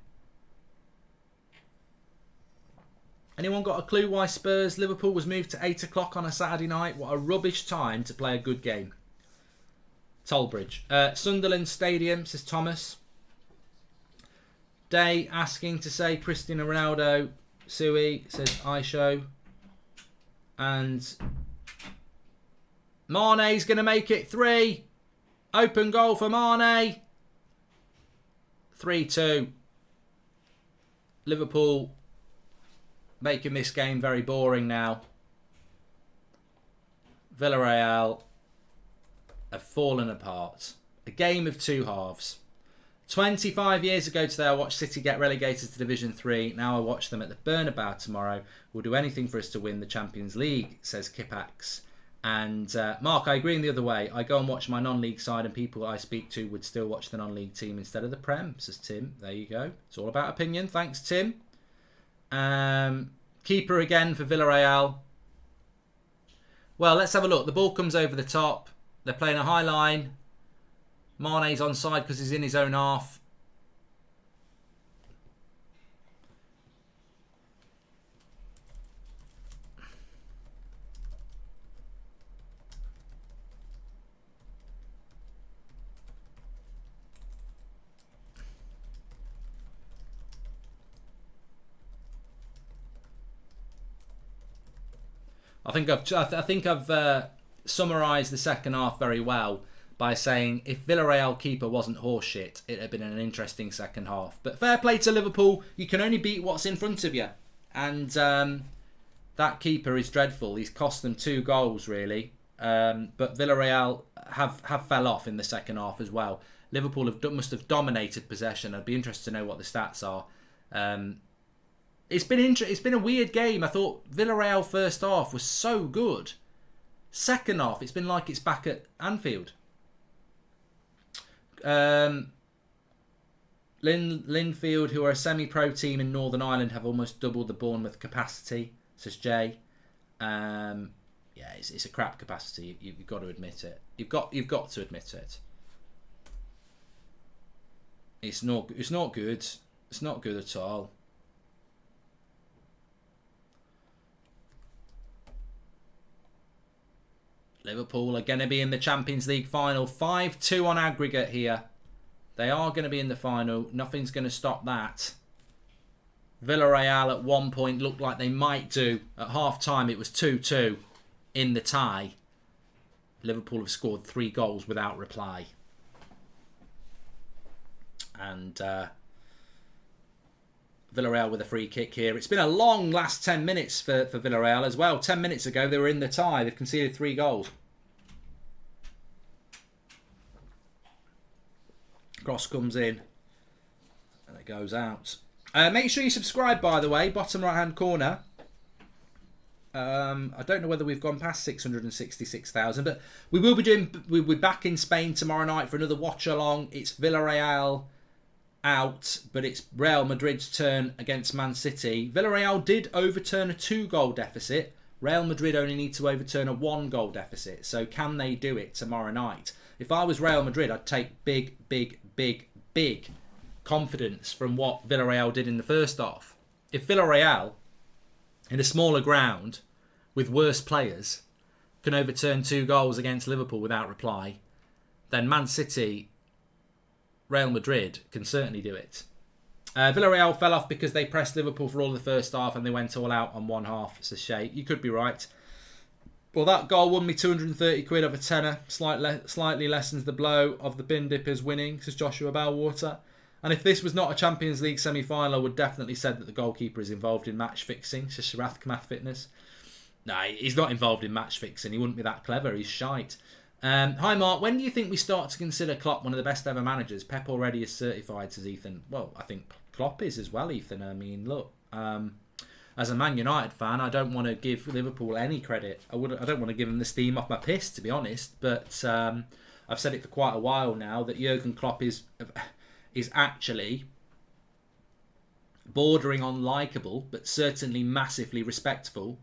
Anyone got a clue why Spurs Liverpool was moved to 8 o'clock on a Saturday night? What a rubbish time to play a good game. Tollbridge. Sunderland Stadium, says Thomas. Day asking to say Cristiano Ronaldo. Sui says Aisho. And Mane's going to make it 3. Open goal for Mane. 3-2. Liverpool making this game very boring now. Villareal have fallen apart. A game of 2 halves. 25 years ago today, I watched City get relegated to Division 3. Now I watch them at the Bernabeu tomorrow. We'll do anything for us to win the Champions League, says Kipax. And Mark, I agree in the other way. I go and watch my non-league side and people I speak to would still watch the non-league team instead of the Prem, says Tim. There you go. It's all about opinion. Thanks, Tim. Keeper again for Villareal. Well, let's have a look. The ball comes over the top. They're playing a high line. Mane's onside because he's in his own half. I think I've summarised the second half very well by saying if Villareal keeper wasn't horseshit, it'd have been an interesting second half. But fair play to Liverpool. You can only beat what's in front of you. And that keeper is dreadful. He's cost them 2 goals, really. But Villareal have fell off in the second half as well. Liverpool must have dominated possession. I'd be interested to know what the stats are. It's been a weird game. I thought Villareal first half was so good. Second half, it's been like it's back at Anfield. Linfield, who are a semi-pro team in Northern Ireland, have almost doubled the Bournemouth capacity, says Jay. Yeah, it's a crap capacity. You've got to admit it. You've got to admit it. It's not good. It's not good at all. Liverpool are going to be in the Champions League final. 5-2 on aggregate here. They are going to be in the final. Nothing's going to stop that. Villareal at one point looked like they might do. At half-time, it was 2-2 in the tie. Liverpool have scored 3 goals without reply. And Villareal with a free kick here. It's been a long last 10 minutes for Villareal as well. 10 minutes ago, they were in the tie. They've conceded 3 goals. Cross comes in. And it goes out. Make sure you subscribe, by the way. Bottom right-hand corner. I don't know whether we've gone past 666,000, but we'll be back in Spain tomorrow night for another watch-along. It's Villareal out, but it's Real Madrid's turn against Man City. Villareal did overturn a 2-goal deficit. Real Madrid only need to overturn a 1-goal deficit. So can they do it tomorrow night? If I was Real Madrid, I'd take big confidence from what Villareal did in the first half. If Villareal, in a smaller ground, with worse players, can overturn 2 goals against Liverpool without reply, then Man City, Real Madrid can certainly do it. Villareal fell off because they pressed Liverpool for all the first half and they went all out on one half. It's a shame. You could be right. Well, that goal won me 230 quid of a tenner. Slightly lessens the blow of the bin dippers winning, says Joshua Bellwater. And if this was not a Champions League semi-final, I would definitely said that the goalkeeper is involved in match fixing, says Sharath Kamath Fitness. No, he's not involved in match fixing. He wouldn't be that clever. He's shite. Hi, Mark. When do you think we start to consider Klopp one of the best ever managers? Pep already is certified, says Ethan. Well, I think Klopp is as well, Ethan. I mean, look, as a Man United fan, I don't want to give Liverpool any credit. I don't want to give them the steam off my piss, to be honest. But I've said it for quite a while now that Jurgen Klopp is actually bordering on likeable, but certainly massively respectable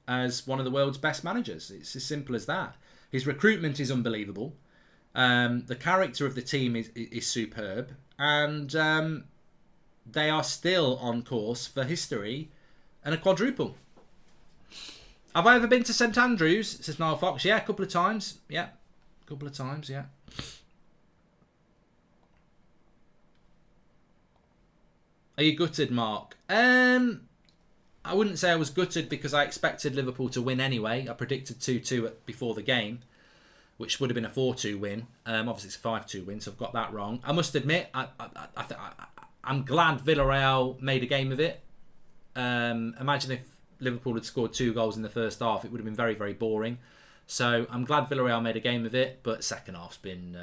as one of the world's best managers. It's as simple as that. His recruitment is unbelievable. The character of the team is superb, and they are still on course for history and a quadruple. Have I ever been to St Andrews? Says Niall Fox. Yeah, a couple of times. Yeah, yeah. Are you gutted, Mark? I wouldn't say I was gutted because I expected Liverpool to win anyway. I predicted 2-2 before the game, which would have been a 4-2 win. Obviously, it's a 5-2 win, so I've got that wrong. I must admit, I'm glad Villareal made a game of it. Imagine if Liverpool had scored 2 goals in the first half. It would have been very, very boring. So I'm glad Villareal made a game of it, but second half's been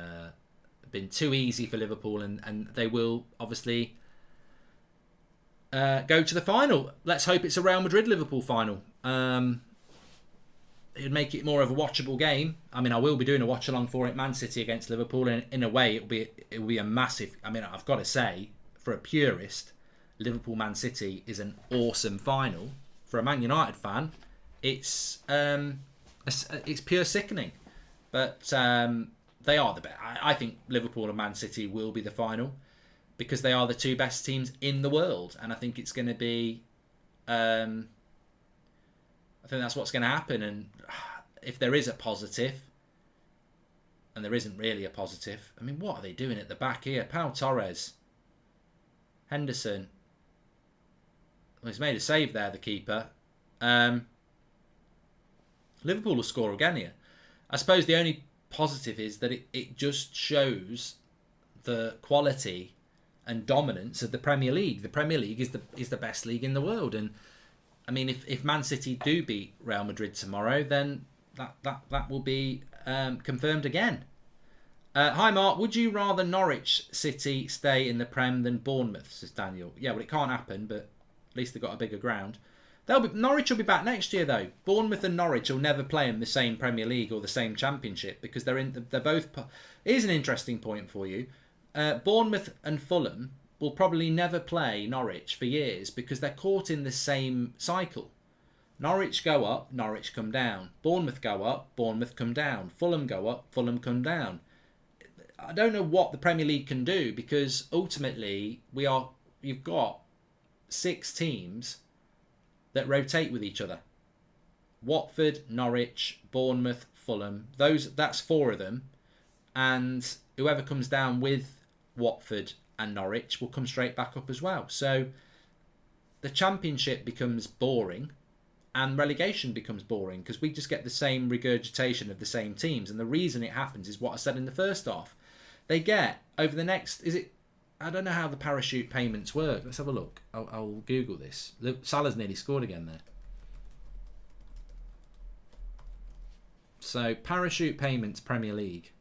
too easy for Liverpool, and they will obviously go to the final. Let's hope it's a Real Madrid-Liverpool final. It would make it more of a watchable game. I mean, I will be doing a watch-along for it, Man City against Liverpool, and in a way, it will be a massive... I mean, I've got to say, for a purist, Liverpool-Man City is an awesome final. For a Man United fan, it's pure sickening. But they are the best. I think Liverpool and Man City will be the final, because they are the 2 best teams in the world. And I think it's going to be... I think that's what's going to happen. And if there is a positive, and there isn't really a positive... I mean, what are they doing at the back here? Pau Torres. Henderson. Well, he's made a save there, the keeper. Liverpool will score again here. I suppose the only positive is that it just shows the quality and dominance of the Premier League. The Premier League is the best league in the world, and I mean, if Man City do beat Real Madrid tomorrow, then that will be confirmed again. Hi Mark, would you rather Norwich City stay in the Prem than Bournemouth? Says Daniel. Yeah, well, it can't happen, but at least they've got a bigger ground. Norwich will be back next year though. Bournemouth and Norwich will never play in the same Premier League or the same Championship because they're both. Here's an interesting point for you. Bournemouth and Fulham will probably never play Norwich for years because they're caught in the same cycle. Norwich go up, Norwich come down. Bournemouth go up, Bournemouth come down. Fulham go up, Fulham come down. I don't know what the Premier League can do because ultimately you've got 6 teams that rotate with each other. Watford, Norwich, Bournemouth, Fulham. That's 4 of them. And whoever comes down with Watford and Norwich will come straight back up as well. So the Championship becomes boring and relegation becomes boring because we just get the same regurgitation of the same teams. And the reason it happens is what I said in the first half. They get, over the next... I don't know how the parachute payments work. Let's have a look. I'll Google this. Salah's nearly scored again there. So, parachute payments, Premier League.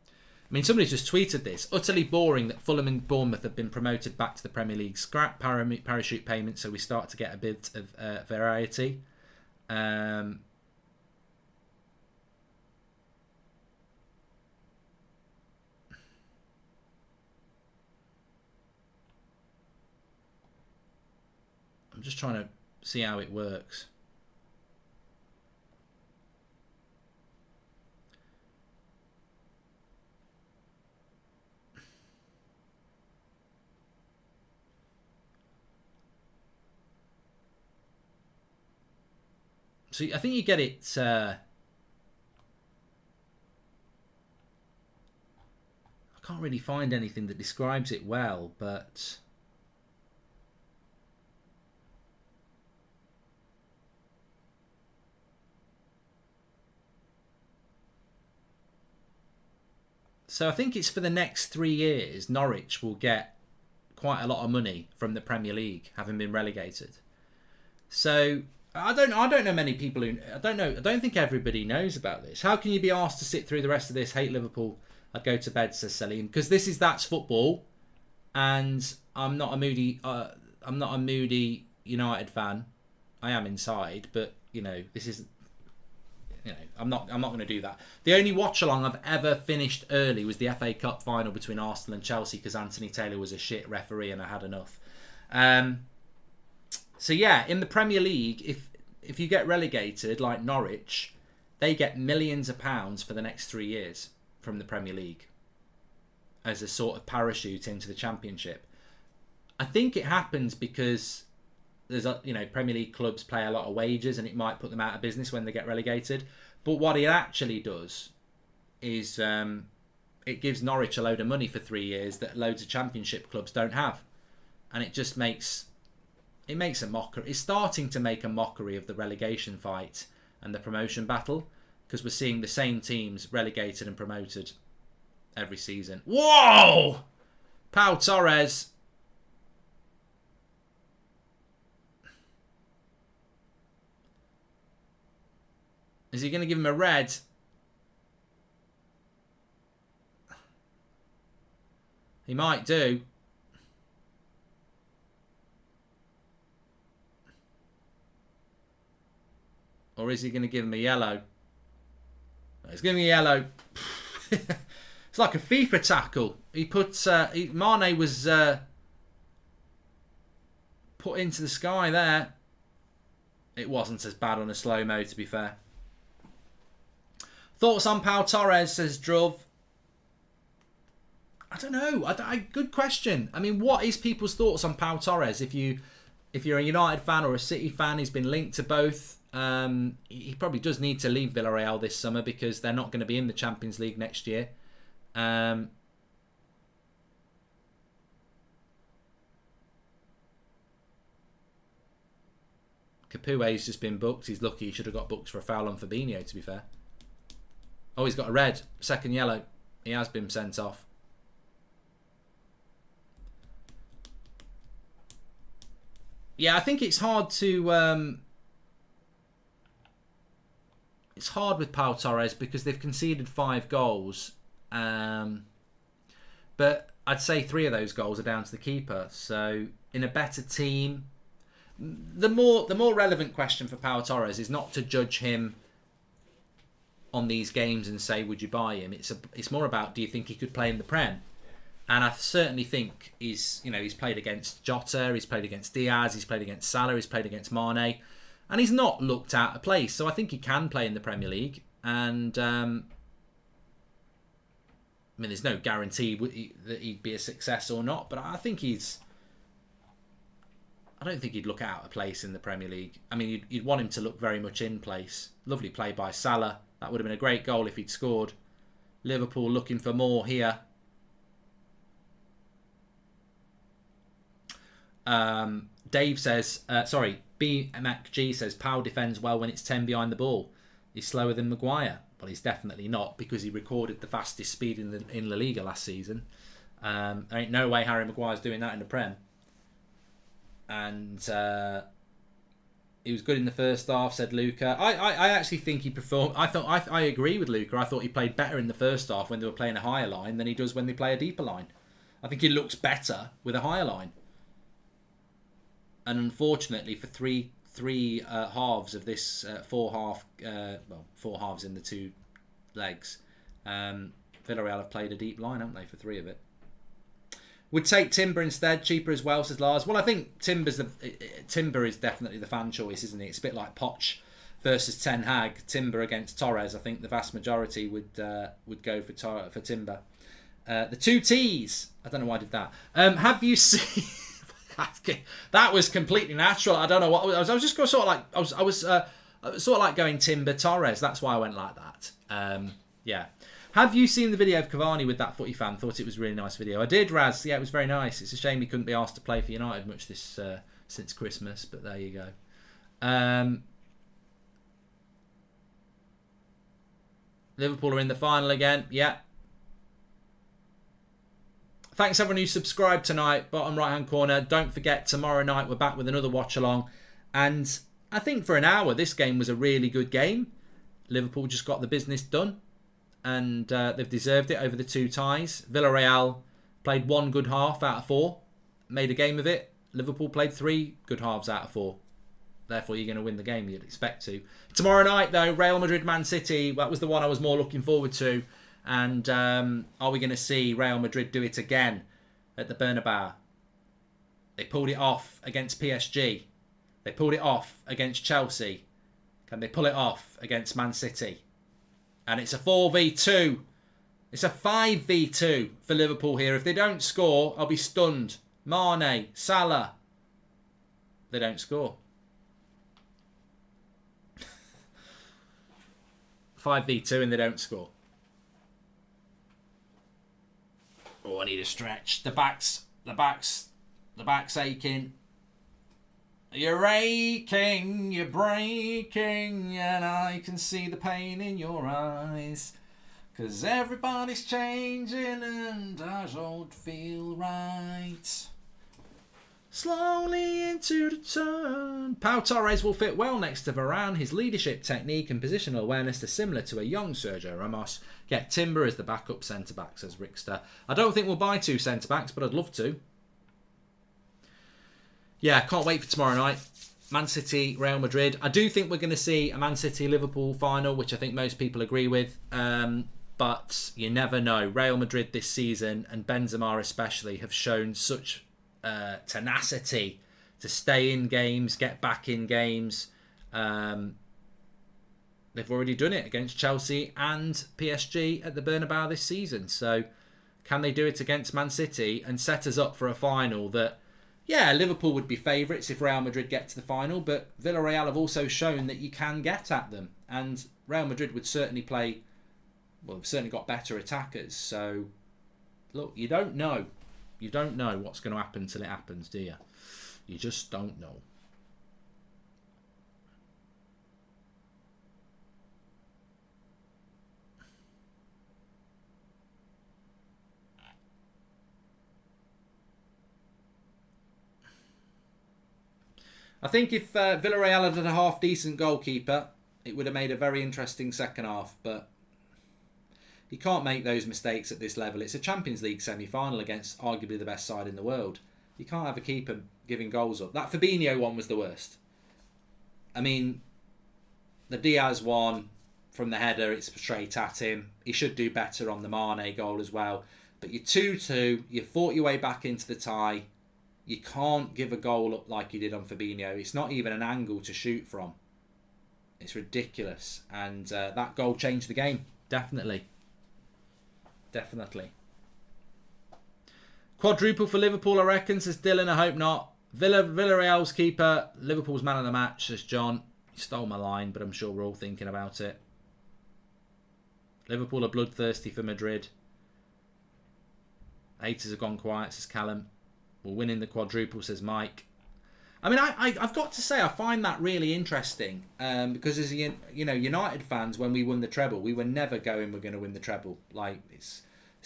I mean, somebody's just tweeted this. Utterly boring that Fulham and Bournemouth have been promoted back to the Premier League. Scrap parachute payments so we start to get a bit of variety. I'm just trying to see how it works. So I think you get it... I can't really find anything that describes it well, but so I think it's for the next 3 years. Norwich will get quite a lot of money from the Premier League, having been relegated. So I don't know many people who I don't think everybody knows about this. How can you be asked to sit through the rest of this? Hate Liverpool, I'd go to bed, says Celine, because that's football, and I'm not a moody United fan. I am inside, but this is. I'm not going to do that. The only watch-along I've ever finished early was the FA Cup final between Arsenal and Chelsea because Anthony Taylor was a shit referee and I had enough. So yeah, in the Premier League, if you get relegated like Norwich, they get millions of pounds for the next 3 years from the Premier League as a sort of parachute into the Championship. I think it happens because there's Premier League clubs pay a lot of wages and it might put them out of business when they get relegated. But what it actually does is it gives Norwich a load of money for 3 years that loads of Championship clubs don't have, and it just makes a mockery. It's starting to make a mockery of the relegation fight and the promotion battle because we're seeing the same teams relegated and promoted every season. Whoa, Pau Torres. Is he going to give him a red? He might do. Or is he going to give him a yellow? He's giving him a yellow. It's like a FIFA tackle. He put Mane was put into the sky there. It wasn't as bad on a slow-mo, to be fair. Thoughts on Pau Torres, says Druv. I don't know. Good question. I mean, what is people's thoughts on Pau Torres? If you're a United fan or a City fan, he's been linked to both. He probably does need to leave Villareal this summer because they're not going to be in the Champions League next year. Capue's just been booked. He's lucky he should have got booked for a foul on Fabinho, to be fair. Oh, he's got a red. Second yellow. He has been sent off. Yeah, I think it's hard to... it's hard with Pau Torres because they've conceded 5 goals. But I'd say 3 of those goals are down to the keeper. So, in a better team... The more relevant question for Pau Torres is not to judge him on these games and say, would you buy him? It's more about, do you think he could play in the Prem? And I certainly think he's played against Jota, he's played against Diaz, he's played against Salah, he's played against Mane, and he's not looked out of place. So I think he can play in the Premier League. And I mean, there's no guarantee that he'd be a success or not, but I think I don't think he'd look out of place in the Premier League. I mean, you'd want him to look very much in place. Lovely play by Salah. That would have been a great goal if he'd scored. Liverpool looking for more here. Dave says, BMacG says, Pau defends well when it's 10 behind the ball. He's slower than Maguire. Well, he's definitely not because he recorded the fastest speed in La Liga last season. There ain't no way Harry Maguire's doing that in the Prem. And he was good in the first half, said Luca. I actually think he performed. I agree with Luca. I thought he played better in the first half when they were playing a higher line than he does when they play a deeper line. I think he looks better with a higher line. And unfortunately, for three halves of this four halves in the 2 legs, Villareal have played a deep line, haven't they, for 3 of it? Would take Timber instead, cheaper as well, says Lars. Well, I think Timber is definitely the fan choice, isn't it? It's a bit like Poch versus Ten Hag. Timber against Torres. I think the vast majority would go for Timber. The 2 T's. I don't know why I did that. Have you seen? That was completely natural. I don't know what I was just going sort of like I was sort of like going Timber Torres. That's why I went like that. Yeah. Have you seen the video of Cavani with that footy fan? Thought it was a really nice video. I did, Raz. Yeah, it was very nice. It's a shame he couldn't be asked to play for United much this since Christmas, but there you go. Liverpool are in the final again. Yeah. Thanks everyone who subscribed tonight. Bottom right hand corner. Don't forget, tomorrow night we're back with another watch along. And I think for an hour this game was a really good game. Liverpool just got the business done. And they've deserved it over the 2 ties. Villareal played 1 good half out of 4. Made a game of it. Liverpool played 3 good halves out of 4. Therefore, you're going to win the game. You'd expect to. Tomorrow night, though, Real Madrid, Man City. That was the one I was more looking forward to. And are we going to see Real Madrid do it again at the Bernabeu? They pulled it off against PSG. They pulled it off against Chelsea. Can they pull it off against Man City? And it's a 4v2. It's a 5v2 for Liverpool here. If they don't score, I'll be stunned. Mane, Salah. They don't score. 5v2 and they don't score. Oh, I need a stretch. The back's aching. You're aching, you're breaking, and I can see the pain in your eyes. 'Cause everybody's changing and I don't feel right. Slowly into the turn. Pau Torres will fit well next to Varane. His leadership technique and positional awareness are similar to a young Sergio Ramos. Get Timber as the backup centre-back, says Rickster. I don't think we'll buy 2 centre-backs, but I'd love to. Yeah, can't wait for tomorrow night. Man City, Real Madrid. I do think we're going to see a Man City-Liverpool final, which I think most people agree with. But you never know. Real Madrid this season, and Benzema especially, have shown such tenacity to stay in games, get back in games. They've already done it against Chelsea and PSG at the Bernabeu this season. So can they do it against Man City and set us up for a final that, yeah, Liverpool would be favourites if Real Madrid get to the final, but Villareal have also shown that you can get at them. And Real Madrid would certainly play, well, they've certainly got better attackers. So, look, you don't know. You don't know what's going to happen till it happens, do you? You just don't know. I think if Villareal had a half-decent goalkeeper, it would have made a very interesting second half, but you can't make those mistakes at this level. It's a Champions League semi-final against arguably the best side in the world. You can't have a keeper giving goals up. That Fabinho one was the worst. I mean, the Diaz one from the header, it's straight at him. He should do better on the Mane goal as well. But you're 2-2, you fought your way back into the tie. You can't give a goal up like you did on Fabinho. It's not even an angle to shoot from. It's ridiculous. And that goal changed the game. Definitely. Definitely. Quadruple for Liverpool, I reckon, says Dylan. I hope not. Villareal's keeper. Liverpool's man of the match, says John. He stole my line, but I'm sure we're all thinking about it. Liverpool are bloodthirsty for Madrid. Haters have gone quiet, says Callum. We're winning the quadruple, says Mike. I mean, I've got to say, I find that really interesting because as United fans, when we won the treble, we were never going, we're going to win the treble. Like, it's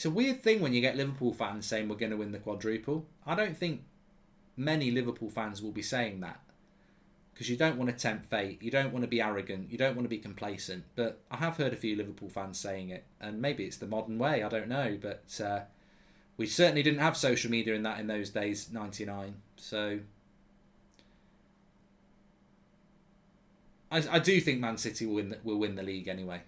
a weird thing when you get Liverpool fans saying we're going to win the quadruple. I don't think many Liverpool fans will be saying that because you don't want to tempt fate, you don't want to be arrogant, you don't want to be complacent. But I have heard a few Liverpool fans saying it, and maybe it's the modern way, I don't know, but we certainly didn't have social media in those days, 99. So I do think Man City will win the league anyway.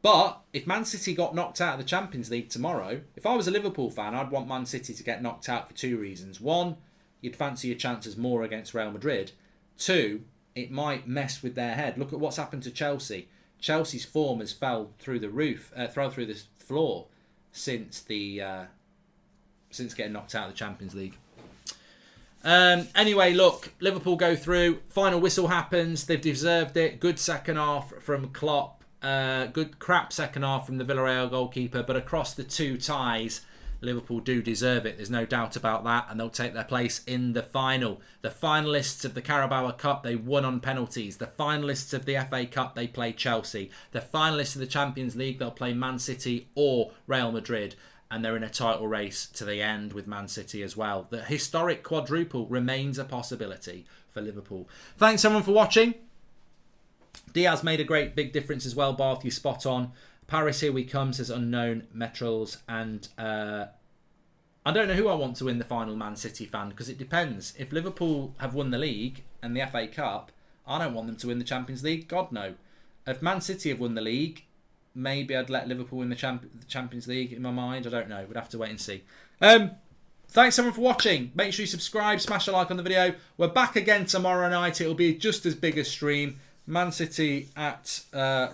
But if Man City got knocked out of the Champions League tomorrow, if I was a Liverpool fan, I'd want Man City to get knocked out for 2 reasons. 1, you'd fancy your chances more against Real Madrid. 2, it might mess with their head. Look at what's happened to Chelsea. Chelsea's form has fell through the floor since getting knocked out of the Champions League. Anyway, look, Liverpool go through. Final whistle happens. They've deserved it. Good second half from Klopp. Good crap second half from the Villareal goalkeeper, but across the two ties, Liverpool do deserve it. There's no doubt about that, and they'll take their place in the final. The finalists of the Carabao Cup, they won on penalties. The finalists of the FA Cup, they play Chelsea. The finalists of the Champions League, they'll play Man City or Real Madrid, and they're in a title race to the end with Man City as well. The historic quadruple remains a possibility for Liverpool. Thanks everyone for watching. Diaz made a great big difference as well, Barth, you're spot on. Paris, here we come, says unknown Metrols. And I don't know who I want to win the final, Man City fan, because it depends. If Liverpool have won the league and the FA Cup, I don't want them to win the Champions League. God, no. If Man City have won the league, maybe I'd let Liverpool win the Champions League in my mind. I don't know. We'd have to wait and see. Thanks everyone for watching. Make sure you subscribe, smash a like on the video. We're back again tomorrow night. It'll be just as big a stream. Man City at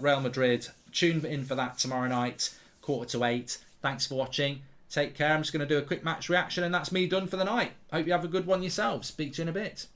Real Madrid. Tune in for that tomorrow night, 7:45. Thanks for watching. Take care. I'm just going to do a quick match reaction, and that's me done for the night. Hope you have a good one yourselves. Speak to you in a bit.